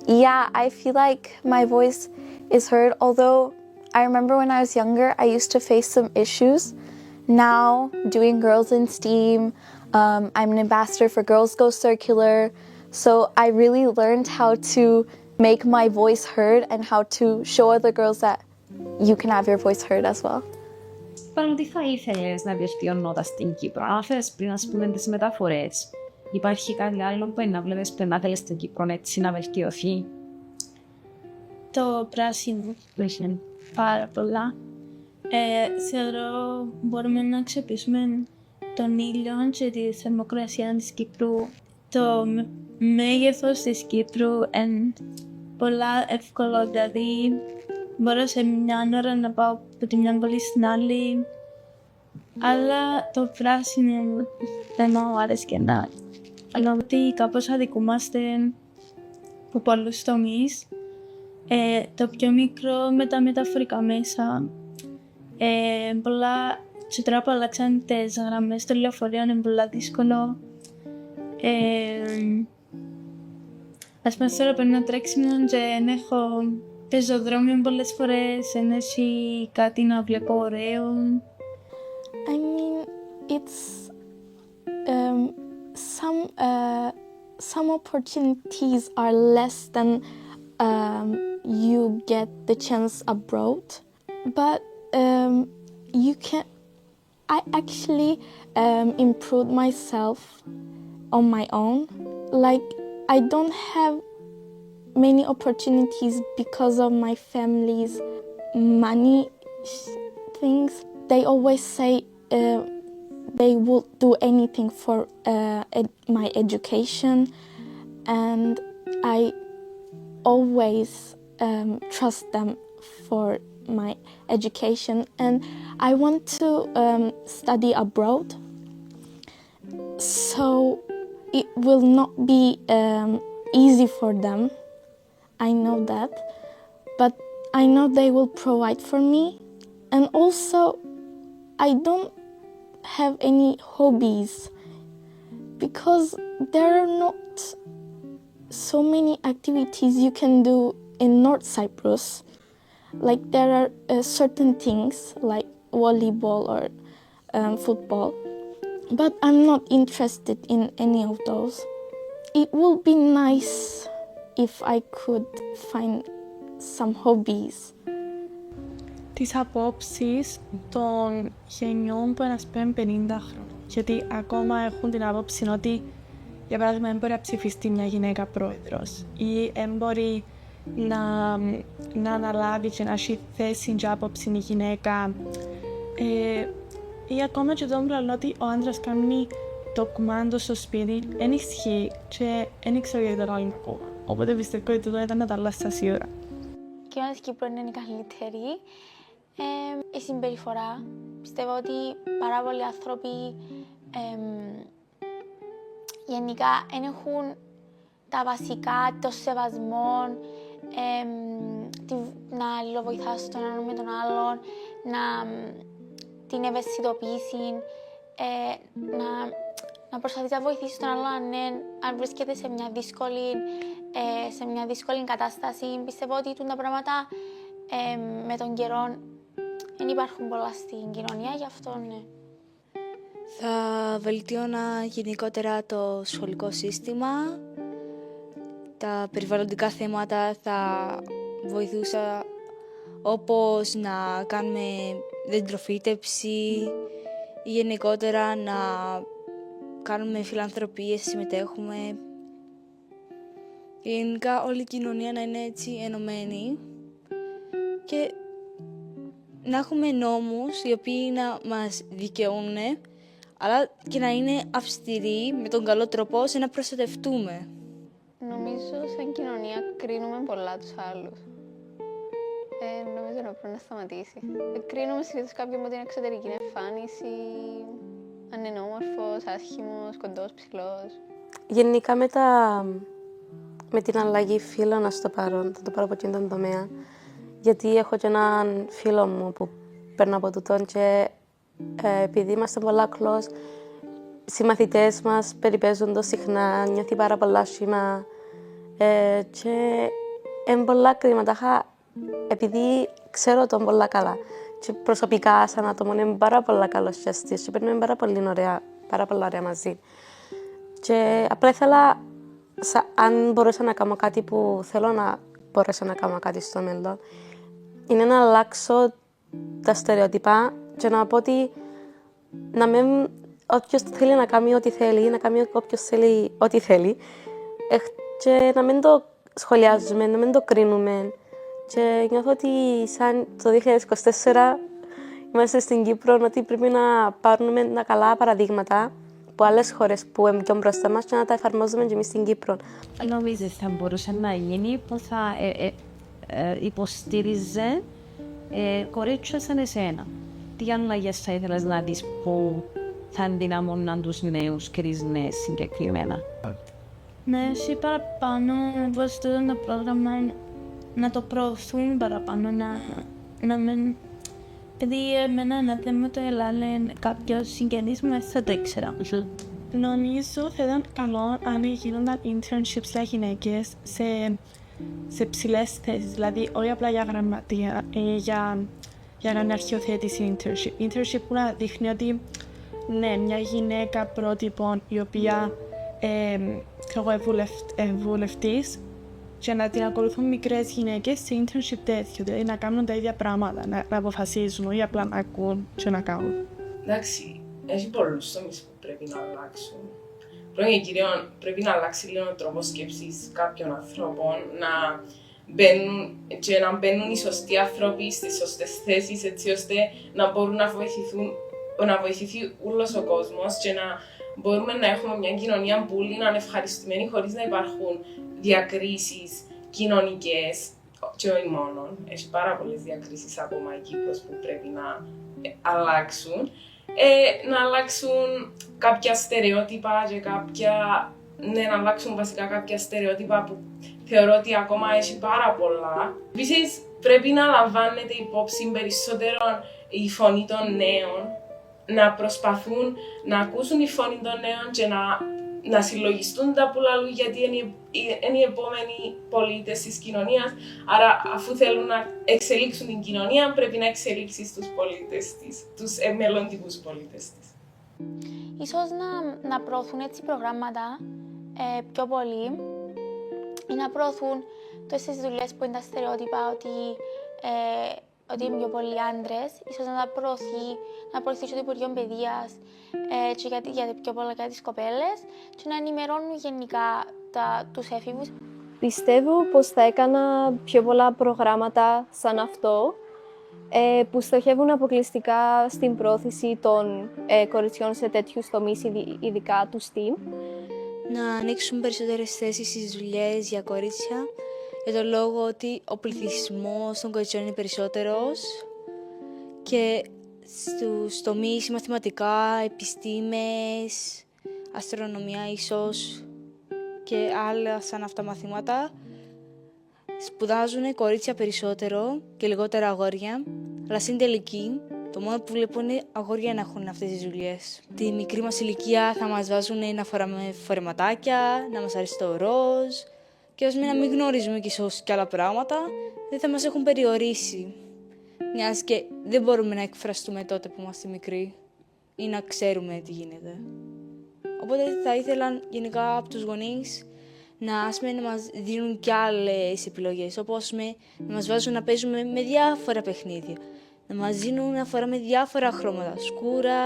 yeah, I feel like my voice is heard, although I remember when I was younger, I used to face some issues. Now, doing Girls in STEAM, I'm an ambassador for Girls Go Circular, so I really learned how to make my voice heard and how to show other girls that you can have your voice heard as well. Πάνω τι θα ήθελες να βελτιωνόταν στην Κύπρο, αναφέρες πριν ας πούμε τις μεταφορές. Υπάρχει κάτι άλλο που να βλέπεις που να θέλεις στην Κύπρο έτσι να βελτιωθεί? Το πράσινο. Πάρα πολλά. Θεωρώ μπορούμε να αξιοποιήσουμε τον ήλιο και τη θερμοκρασία της Κύπρου. Το μέγεθος της Κύπρου είναι πολλά εύκολο, δηλαδή μπορώ σε μια ώρα να πάω από τη μια πόλη στην άλλη, αλλά το πράσινο δεν μου άρεσε και να. Αλλά ότι κάπως αδικούμαστε από πολλούς τομείς. Το πιο μικρό με τα μεταφορικά μέσα. Πολλά, και τώρα που αλλάξαν τις γραμμές των λεωφορείων είναι πολλά δύσκολο. Ας πούμε τώρα παίρνω ένα τρέξιμο και δεν έχω πεζοδρόμιο πολλές φορές, δεν έχει κάτι να βλέπω ωραίο. I mean, it's some opportunities are less than you get the chance abroad, but I actually improved myself on my own. Like, I don't have many opportunities because of my family's money things. They always say they will do anything for my education, and I always trust them for my education, and I want to study abroad, so it will not be easy for them. I know that, but I know they will provide for me. And also, I don't have any hobbies because there are not so many activities you can do in North Cyprus. Like, there are certain things like volleyball or football, but I'm not interested in any of those. It will be nice if I could find some hobbies. Τις απόψεις των γενιών που ανασπέμπουν 50 χρόνια. Γιατί ακόμα έχουν την άποψη ότι, για παράδειγμα, δεν μπορεί να ψηφιστεί μια γυναίκα πρόεδρος ή δεν μπορεί να αναλάβει και να έχει θέση και άποψη η γυναίκα. Ή ακόμα και τον πλανό ότι ο άντρας κάνει το κουμάντο στο σπίτι, δεν ισχύει και δεν ξέρω γιατί το άλλο ακόμα. Οπότε πιστεύω ότι το ήταν να τα αλλάξει σίγουρα. Η κοινωνία της Κύπρου είναι καλύτερη. Η συμπεριφορά. Πιστεύω ότι πάρα πολλοί άνθρωποι γενικά δεν έχουν τα βασικά, το σεβασμό, να αλληλοβοηθάς τον έναν με τον άλλον, την ευαισθητοποίηση, να προσπαθείς να βοηθήσεις τον άλλον αν βρίσκεται σε μια δύσκολη κατάσταση. Πιστεύω ότι τα πράγματα με τον καιρό δεν υπάρχουν πολλά στην κοινωνία, γι' αυτό ναι. Θα βελτίωνα γενικότερα το σχολικό σύστημα, τα περιβαλλοντικά θέματα θα βοηθούσα, όπως να κάνουμε δεντροφύτευση ή γενικότερα να κάνουμε φιλανθρωπίες, συμμετέχουμε. Γενικά όλη η κοινωνία να είναι έτσι ενωμένη και να έχουμε νόμους οι οποίοι να μας δικαιούν, αλλά και να είναι αυστηροί με τον καλό τρόπο ώστε να προστατευτούμε. Νομίζω σαν κοινωνία κρίνουμε πολλά τους άλλους. Νομίζω να πρέπει να σταματήσει. Κρίνουμε συνήθως κάποιον από την εξωτερική εμφάνιση, αν είναι όμορφος, άσχημος, κοντός, ψηλός. Γενικά με την αλλαγή φίλων, να το πάρω από εκείνον τον τομέα, γιατί έχω και έναν φίλο μου που παίρνω από τούτον και επειδή είμαστε πολλά close, οι συμμαθητές μας περιπέζονται συχνά, νιώθει πάρα πολλά σχήμα και είναι πολλά κρίματα. Επειδή ξέρω τον πολλά καλά και προσωπικά σαν άτομο είναι πάρα πολλά καλός και αστείος και παίρνουμε πάρα πολλά ωραία μαζί. Και απλά ήθελα, αν μπορούσα να κάνω κάτι που θέλω να μπορέσω να κάνω κάτι στο μέλλον, είναι να αλλάξω τα στερεότυπα και να πω ότι όποιος θέλει να κάνει ό,τι θέλει, να κάνει όποιος θέλει ό,τι θέλει και να μην το σχολιάζουμε, να μην το κρίνουμε. Και νιώθω ότι σαν το 2024 είμαστε στην Κύπρο, ότι πρέπει να πάρουμε τα καλά παραδείγματα από άλλες χώρες που είναι πιο μπροστά μας και να τα εφαρμόζουμε και εμείς στην Κύπρο. Νομίζεις θα μπορούσε να γίνει που θα υποστήριζε κορίτσια σαν εσένα? Τι αλλαγές θα ήθελες να δεις που θα ενδυναμώναν τους νέους και τις νέες συγκεκριμένα? Ναι, εσύ παραπάνω βοηθούν το πρόγραμμα να το προωθούν παραπάνω, να μην... Επειδή εμένα ένα θέμα το ελάλε κάποιος συγγενής μου, θα το ήξερα. Νομίζω θα ήταν καλό αν γίνονταν internships για γυναίκες σε ψηλές θέσεις, δηλαδή όχι απλά για γραμματεία, για να είναι αρχιοθέτηση internship. Internship που να δείχνει ότι ναι, μια γυναίκα πρότυπο η οποία βουλευτής και να την ακολουθούν μικρές γυναίκες σε internship τέτοιο, δηλαδή να κάνουν τα ίδια πράγματα, να αποφασίζουν ή απλά να ακούν και να κάνουν. Εντάξει, έχει πολλούς τομείς που πρέπει να αλλάξουν. χρόνια κυρίων πρέπει να αλλάξει λίγο ο τρόπος σκέψης κάποιων ανθρώπων, να μπαίνουν οι σωστοί άνθρωποι στις σωστές θέσεις, έτσι ώστε να μπορούν να βοηθηθεί όλος ο κόσμος και να μπορούμε να έχουμε μια κοινωνία που όλοι είναι ευχαριστημένοι χωρίς να υπάρχουν διακρίσεις κοινωνικές και όχι μόνο. Έχει πάρα πολλές διακρίσεις ακόμα η Κύπρος που πρέπει να αλλάξουν. Να αλλάξουν κάποια στερεότυπα και να αλλάξουν βασικά κάποια στερεότυπα που θεωρώ ότι ακόμα έχει πάρα πολλά. Επίσης, πρέπει να λαμβάνεται υπόψη περισσότερο η φωνή των νέων, να προσπαθούν να ακούσουν η φωνή των νέων και να συλλογιστούν τα που λαλούν, γιατί είναι οι επόμενοι πολίτες της κοινωνίας. Άρα, αφού θέλουν να εξελίξουν την κοινωνία, πρέπει να εξελίξει τους πολίτες της, τους μελλοντικούς πολίτες της. Ίσως να προωθούν έτσι προγράμματα πιο πολύ ή να προωθούν τόσες δουλειές που είναι τα στερεότυπα ότι είναι πιο πολλοί άντρες. Ίσως να προωθεί και το Υπουργείο Παιδείας και για πιο πολλά για τις κοπέλες και να ενημερώνουν γενικά τους έφηβους. Πιστεύω πως θα έκανα πιο πολλά προγράμματα σαν αυτό που στοχεύουν αποκλειστικά στην πρόθεση των κοριτσιών σε τέτοιους τομείς, ειδικά του STEAM. Να ανοίξουν περισσότερες θέσεις στις δουλειές για κορίτσια, για τον λόγο ότι ο πληθυσμός των κοριτσιών είναι περισσότερος και στους τομείς μαθηματικά, επιστήμες, αστρονομία ίσως και άλλα σαν αυτά μαθήματα σπουδάζουν κορίτσια περισσότερο και λιγότερα αγόρια, αλλά στην τελική το μόνο που βλέπω είναι αγόρια να έχουν αυτές τις δουλειές. Τη μικρή μας ηλικία θα μας βάζουν να φοράμε φορεματάκια, να μας αρέσει το ροζ και ως να μην γνωρίζουμε και ίσως και άλλα πράγματα, δεν θα μας έχουν περιορίσει. Μιας και δεν μπορούμε να εκφραστούμε τότε που είμαστε μικροί ή να ξέρουμε τι γίνεται. Οπότε θα ήθελα γενικά από τους γονείς να μας δίνουν κι άλλες επιλογές, όπως να μας βάζουν να παίζουμε με διάφορα παιχνίδια, να μας δίνουν να φοράμε διάφορα χρώματα, σκούρα,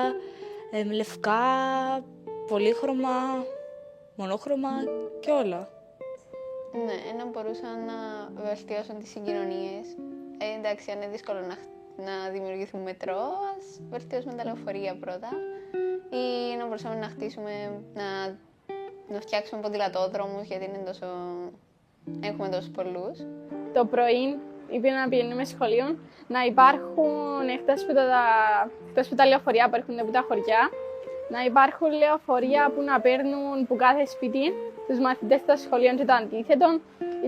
λευκά, πολύχρωμα, μονόχρωμα και όλα. Ναι, να μπορούσαν να βελτιώσουν τις συγκοινωνίες. Εντάξει, αν είναι δύσκολο να δημιουργηθούν μετρό, ας βελτιώσουμε τα λεωφορεία πρώτα. Ή να μπορούσαμε να χτίσουμε, να φτιάξουμε ποδηλατόδρομους, γιατί έχουμε τόσους πολλούς. Το πρωί, ήπια να πηγαίνουμε σχολείο, να υπάρχουν, εκτός από τα λεωφορεία που έρχονται από τα χωριά, να υπάρχουν λεωφορεία που να παίρνουν που κάθε σπίτι τους μαθητές των σχολείων και το αντίθετο,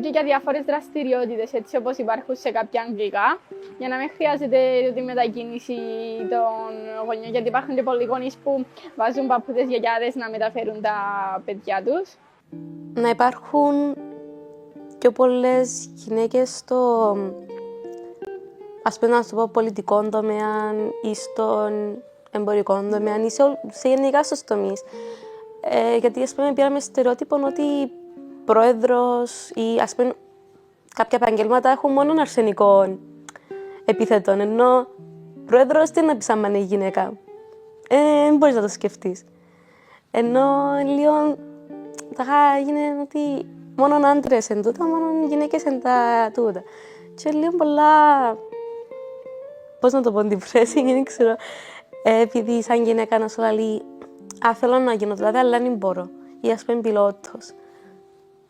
ή για διάφορες δραστηριότητες, έτσι όπως υπάρχουν σε κάποια αγγλικά, για να μην χρειάζεται τη μετακίνηση των γονιών, γιατί υπάρχουν και πολλοί γονείς που βάζουν παππούδες γιαγιάδες να μεταφέρουν τα παιδιά τους. Να υπάρχουν πιο πολλές γυναίκες στο, ας πούμε, να το πω, πολιτικό τομέα ή στον εμπορικό τομέα ή σε γενικά στους τομείς. Γιατί, ας πούμε, πήραμε στερεότυπο ότι πρόεδρος ή, ας πούμε, κάποια επαγγέλματα έχουν μόνο αρσενικό επίθετο, ενώ πρόεδρος τι να πεις άμα είναι γυναίκα. Δεν μπορείς να το σκεφτείς. Ενώ λίγο τα γίνεται ότι μόνο άντρες εν τούτα, μόνο γυναίκες εν τα τούτα. Και λίγο πολλά, πώς να το πω, την πρέση, δεν ξέρω, επειδή σαν γυναίκα να σου λέει θέλω να γίνω τούτα, αλλά δεν μπορώ. Ή ας πούμε πιλότος.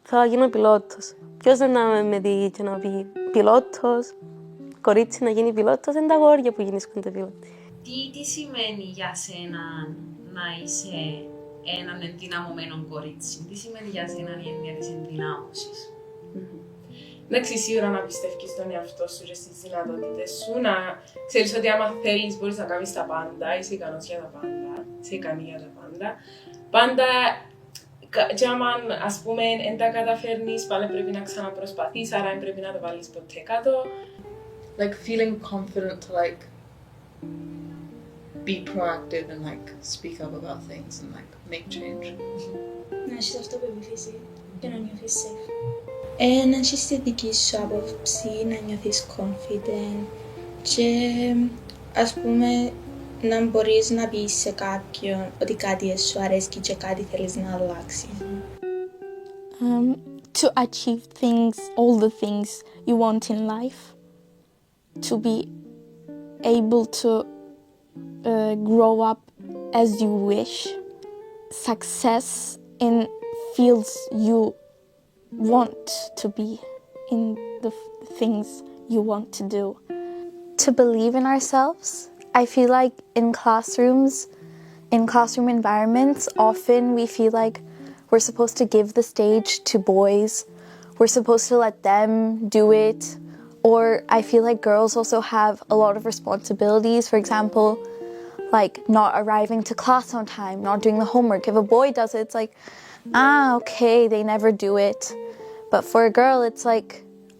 Θα γίνω πιλότος. Ποιος δεν με δει και να πει πιλότος, κορίτσι να γίνει πιλότος, είναι τα αγόρια που γίνονται πιλότοι. Τι σημαίνει για σένα να είσαι έναν ενδυναμωμένο κορίτσι? Τι σημαίνει για σένα η έννοια της ενδυνάμωσης? Εντάξει, σίγουρα να πιστεύεις στον εαυτό σου και στις δυνατότητες σου, να ξέρεις ότι άμα θέλεις μπορείς να κάνεις τα πάντα, είσαι ικανός για τα πάντα, είσαι ικανή για τα πάντα. Πάντα, και άμα ας πούμε δεν τα καταφέρνεις, πάλι πρέπει να ξαναπροσπαθείς, άρα δεν πρέπει να το βάλεις ποτέ κάτω. Like feeling confident to like be proactive and like speak up about things and like make change. Να έχεις αυτοπεποίθηση και να νιώθεις safe. Να έχεις τη δική σου άποψη, να νιώθεις confident και ας πούμε να μπορείς να πεις σε κάποιον ότι κάτι σου αρέσει και κάτι θέλεις να αλλάξει. To achieve things, all the things you want in life, to be able to grow up as you wish, success in fields you want to be, in the things you want to do. To believe in ourselves. I feel like in classroom environments, often we feel like we're supposed to give the stage to boys. We're supposed to let them do it. Or I feel like girls also have a lot of responsibilities. For example, like not arriving to class on time, not doing the homework. If a boy does it, it's like, okay, they never do it. But for a girl, it's like,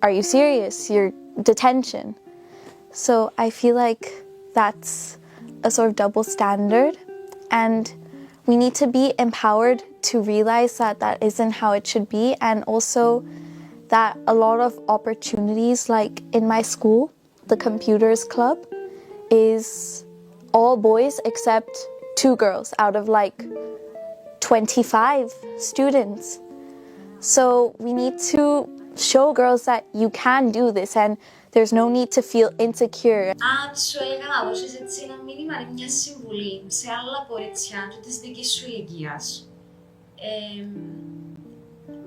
are you serious? You're detention. So I feel like that's a sort of double standard, and we need to be empowered to realize that that isn't how it should be, and also that a lot of opportunities, like in my school, the computers club is all boys except 2 girls out of like 25 students. So we need to show girls that you can do this and there's no need to feel insecure. Αν σου έλεγα να δώσεις έτσι ένα μήνυμα ή μια συμβουλή σε άλλα κορίτσια του της δικής σου ηλικίας,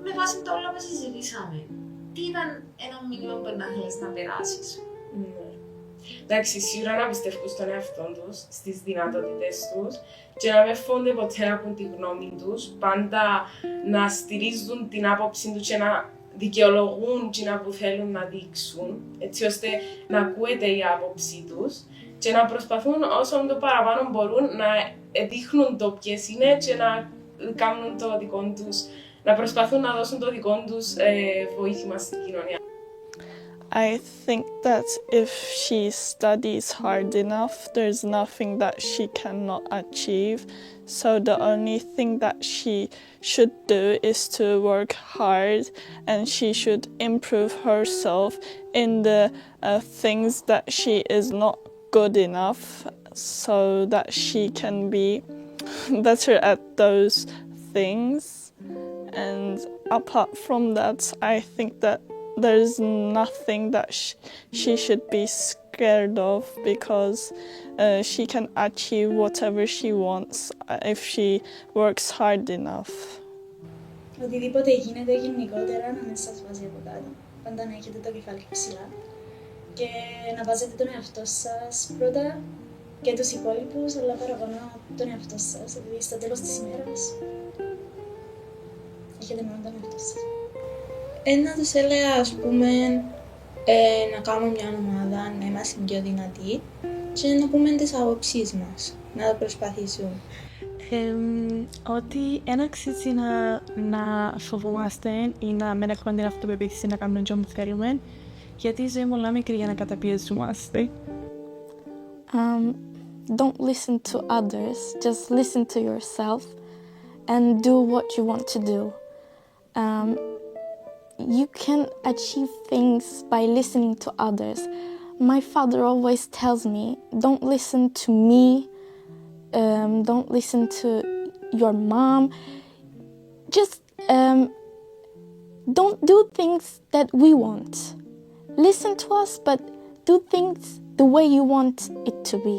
με βάση τα όλα που συζητήσαμε, τι ήταν ένα μήνυμα που να θέλεις να περάσεις? Εντάξει, σίγουρα να πιστεύουν στον εαυτό τους, στις δυνατότητες τους και να μην φοβούνται ποτέ να πούν τη γνώμη τους, πάντα να στηρίζουν την άποψη τους και να δικαιολογούν εκείνα που θέλουν να δείξουν, έτσι ώστε να ακούεται η άποψη τους και να προσπαθούν όσο το παραπάνω μπορούν να δείχνουν το ποιες είναι και να κάνουν το δικό τους, να προσπαθούν να δώσουν το δικό τους βοήθημα στην κοινωνία. I think that if she studies hard enough, there's nothing that she cannot achieve. So the only thing that she should do is to work hard, and she should improve herself in the things that she is not good enough, so that she can be better at those things. And apart from that, I think that there's nothing that she should be scared of, because she can achieve whatever she wants if she works hard enough. Οτιδήποτε γίνεται γενικότερα να μην σας βάζει από κάτω. Πάντα να έχετε το κεφάλι ψηλά και να βάζετε τον εαυτό σας πρώτα και τους υπόλοιπους, αλλά παραπάνω τον εαυτό σας, επειδή στο τέλος της ημέρας έχετε μόνο τον εαυτό σας. Να τους έλεγα, ας πούμε, να κάνουμε μια ομάδα, να είμαστε πιο δυνατοί και να πούμε τις άποψεις μας, να το προσπαθήσουμε. Ότι δεν αξίζει να φοβόμαστε ή να μην έχουμε την αυτοπεποίθηση να κάνουμε ό,τι θέλουμε, γιατί η ζωή είναι πολλά μικρή για να καταπιεζόμαστε. Don't listen to others, just listen to yourself and do what you want to do. You can achieve things by listening to others. My father always tells me, don't listen to me, don't listen to your mom. Just don't do things that we want. Listen to us, but do things the way you want it to be.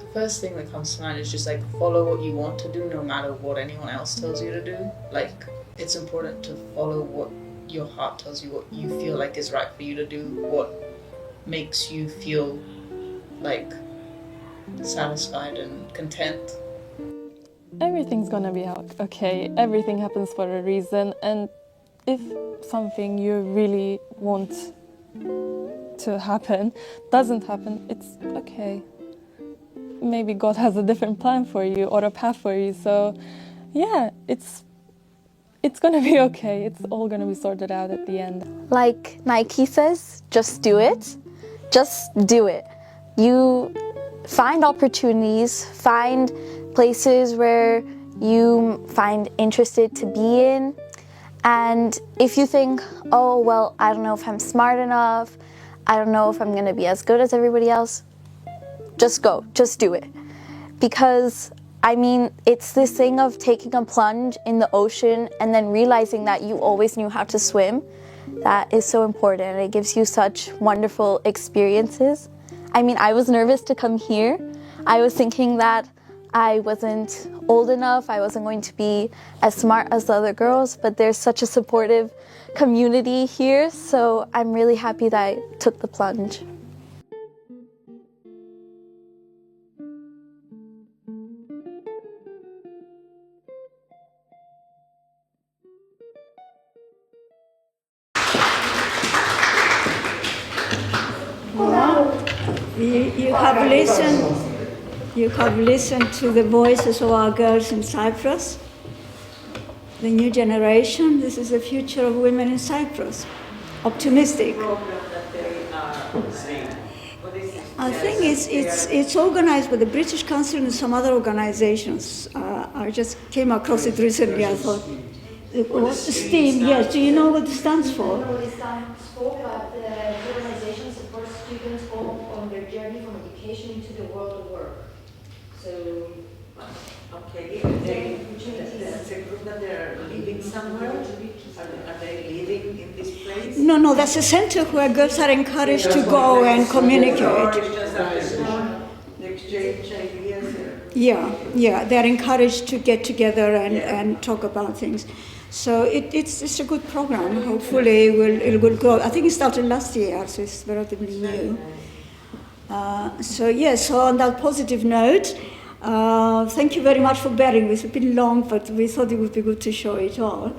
The first thing that comes to mind is just like follow what you want to do no matter what anyone else tells you to do. Like, it's important to follow what your heart tells you, what you feel like is right for you to do, what makes you feel like satisfied and content. Everything's gonna be okay. Everything happens for a reason, and if something you really want to happen doesn't happen, it's okay. Maybe God has a different plan for you or a path for you, so yeah, it's gonna be okay. It's all gonna be sorted out at the end. Like Nike says, just do it. Just do it. You find opportunities, find places where you find interested to be in. And if you think, oh, well, I don't know if I'm smart enough, I don't know if I'm gonna be as good as everybody else, just go, just do it. Because, I mean, it's this thing of taking a plunge in the ocean and then realizing that you always knew how to swim. That is so important. It gives you such wonderful experiences. I mean, I was nervous to come here. I was thinking that I wasn't old enough, I wasn't going to be as smart as the other girls, but there's such a supportive community here, so I'm really happy that I took the plunge. You have listened to the voices of our girls in Cyprus, the new generation. This is the future of women in Cyprus. Optimistic. I think it's organized by the British Council and some other organizations. I just came across it recently. I thought, STEAM, yes. Do you know what it stands for? No, it stands for, but the organization supports students on their journey from education into the world of work. So, okay, that's a group that they're living somewhere? Are they living in this place? No, that's a center where girls are encouraged to go and communicate. The exchange ideas. Yeah, they're encouraged to get together and talk about things. So it's a good program. Hopefully it will grow. I think it started last year, so it's relatively new. So on that positive note, thank you very much for bearing with. It's been long, but we thought it would be good to show it all.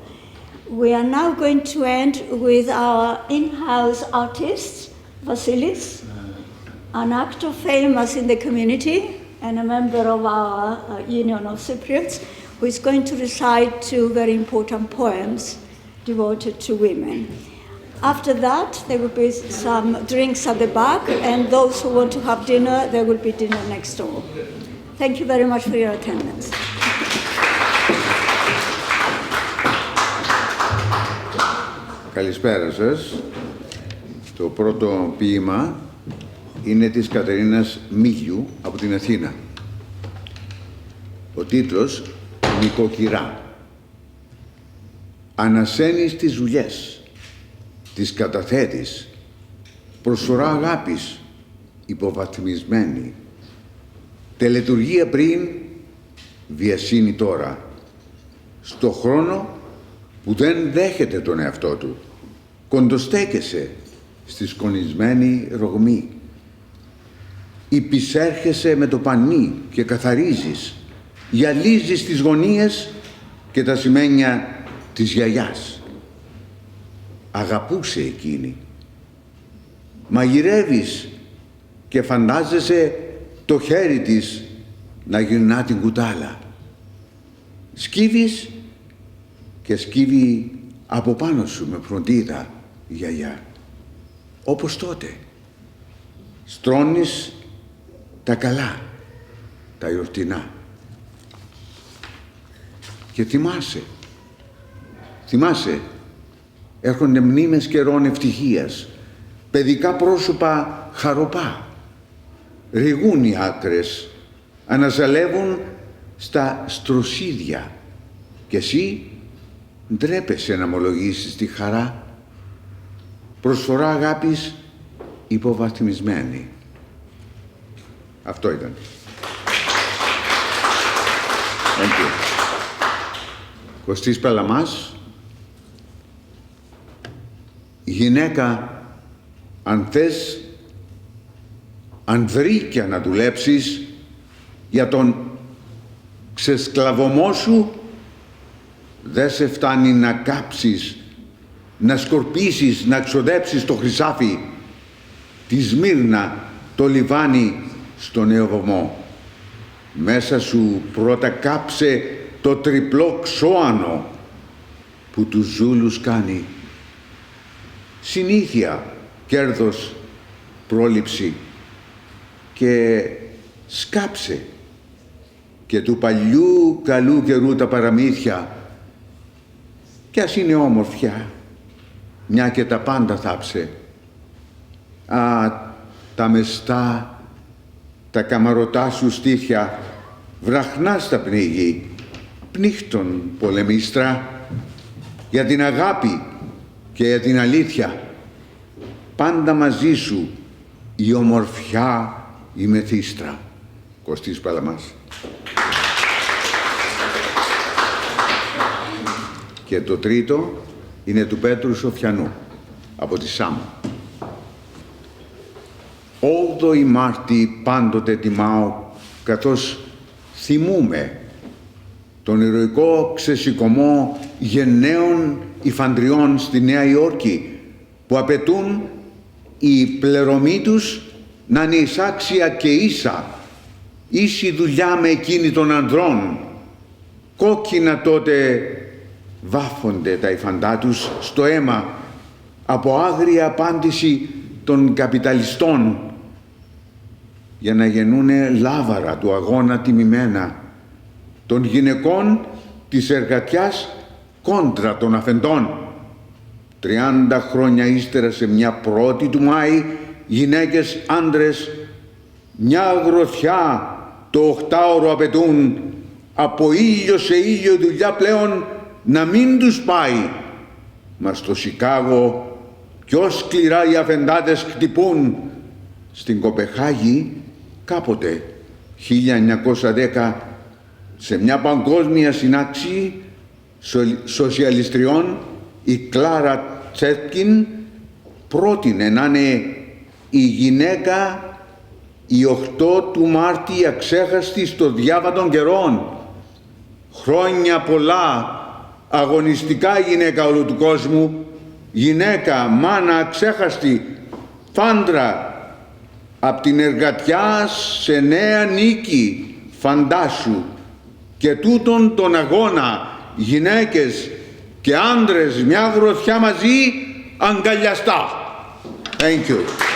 We are now going to end with our in-house artist, Vasilis, an actor famous in the community and a member of our Union of Cypriots, who is going to recite two very important poems devoted to women. After that, there will be some drinks at the back, and those who want to have dinner, there will be dinner next door. Thank you very much for your attendance. Καλησπέρα σας. Το πρώτο ποίημα είναι της Κατερίνας Μίγιου από την Αθήνα. Ο τίτλος «Νοικοκυρά». Ανασένεις τις δουλειές, τις καταθέτεις, προσφορά αγάπης υποβαθμισμένη, τελετουργία πριν, βιασύνη τώρα, στο χρόνο που δεν δέχεται τον εαυτό του, κοντοστέκεσαι στη σκονισμένη ρογμή. Υπησέρχεσαι με το πανί και καθαρίζεις, γυαλίζεις τις γωνίες και τα σημαίνια της γιαγιάς. Αγαπούσε εκείνη. Μαγειρεύεις και φαντάζεσαι το χέρι της να γυρνά την κουτάλα. Σκύβεις και σκύβει από πάνω σου με φροντίδα η γιαγιά. Όπως τότε. Στρώνεις τα καλά, τα γιορτινά. Και θυμάσαι, έρχονται μνήμες καιρών ευτυχίας, παιδικά πρόσωπα χαροπά. Ρηγούν οι άκρες, αναζαλεύουν στα στροσίδια και εσύ ντρέπεσαι να ομολογήσεις τη χαρά. Προσφορά αγάπης υποβαθμισμένη. Αυτό ήταν. Thank you. Κωστής Παλαμάς. Γυναίκα, αν θες ανδρίκια να δουλέψεις για τον ξεσκλαβωμό σου, δεν σε φτάνει να κάψεις, να σκορπίσεις, να ξοδέψεις το χρυσάφι, τη Σμύρνα, το λιβάνι στο νέο βωμό. Μέσα σου πρώτα κάψε το τριπλό ξώανο που τους ζούλους κάνει. Συνήθεια, κέρδος, πρόληψη και σκάψε και του παλιού καλού καιρού τα παραμύθια κι ας είναι όμορφια, μια και τα πάντα θάψε. Α, τα μεστά τα καμαρωτά σου στήθια βραχνά στα πνίγη, πνίχτον πολεμίστρα, για την αγάπη και για την αλήθεια. Πάντα μαζί σου η ομορφιά η μεθύστρα. Κωστής Παλαμάς. Και το τρίτο είναι του Πέτρου Σοφιανού, από τη Σάμο. Όλδο η Μάρτη πάντοτε τιμάω, καθώς θυμούμε τον ηρωικό ξεσηκωμό γενναίων υφαντριών στη Νέα Υόρκη, που απαιτούν η πληρωμή τους να είναι εισάξια και ίσα, ίση δουλειά με εκείνη των ανδρών. Κόκκινα τότε βάφονται τα υφαντά τους στο αίμα από άγρια απάντηση των καπιταλιστών, για να γεννούνε λάβαρα του αγώνα τιμημένα, των γυναικών της εργατιάς κόντρα των αφεντών. 30 χρόνια ύστερα, σε μια 1η του Μάη, γυναίκες, άντρες, μια γροθιά το 8ωρο απαιτούν, από ήλιο σε ήλιο δουλειά πλέον να μην τους πάει. Μα στο Σικάγο πιο σκληρά οι αφεντάτες χτυπούν. Στην Κοπεχάγη κάποτε 1910, σε μια παγκόσμια συνάξη σοσιαλιστριών, η Κλάρα Τσέτκιν πρότεινε να είναι η γυναίκα η 8 του Μάρτη αξέχαστη στο διάβα των καιρών. Χρόνια πολλά, αγωνιστικά γυναίκα όλου του κόσμου, γυναίκα, μάνα αξέχαστη, φάντρα, απ' την εργατιά σε νέα νίκη, φαντάσου, και τούτον τον αγώνα, γυναίκες και άντρες μια γροθιά μαζί, αγκαλιαστά. Thank you.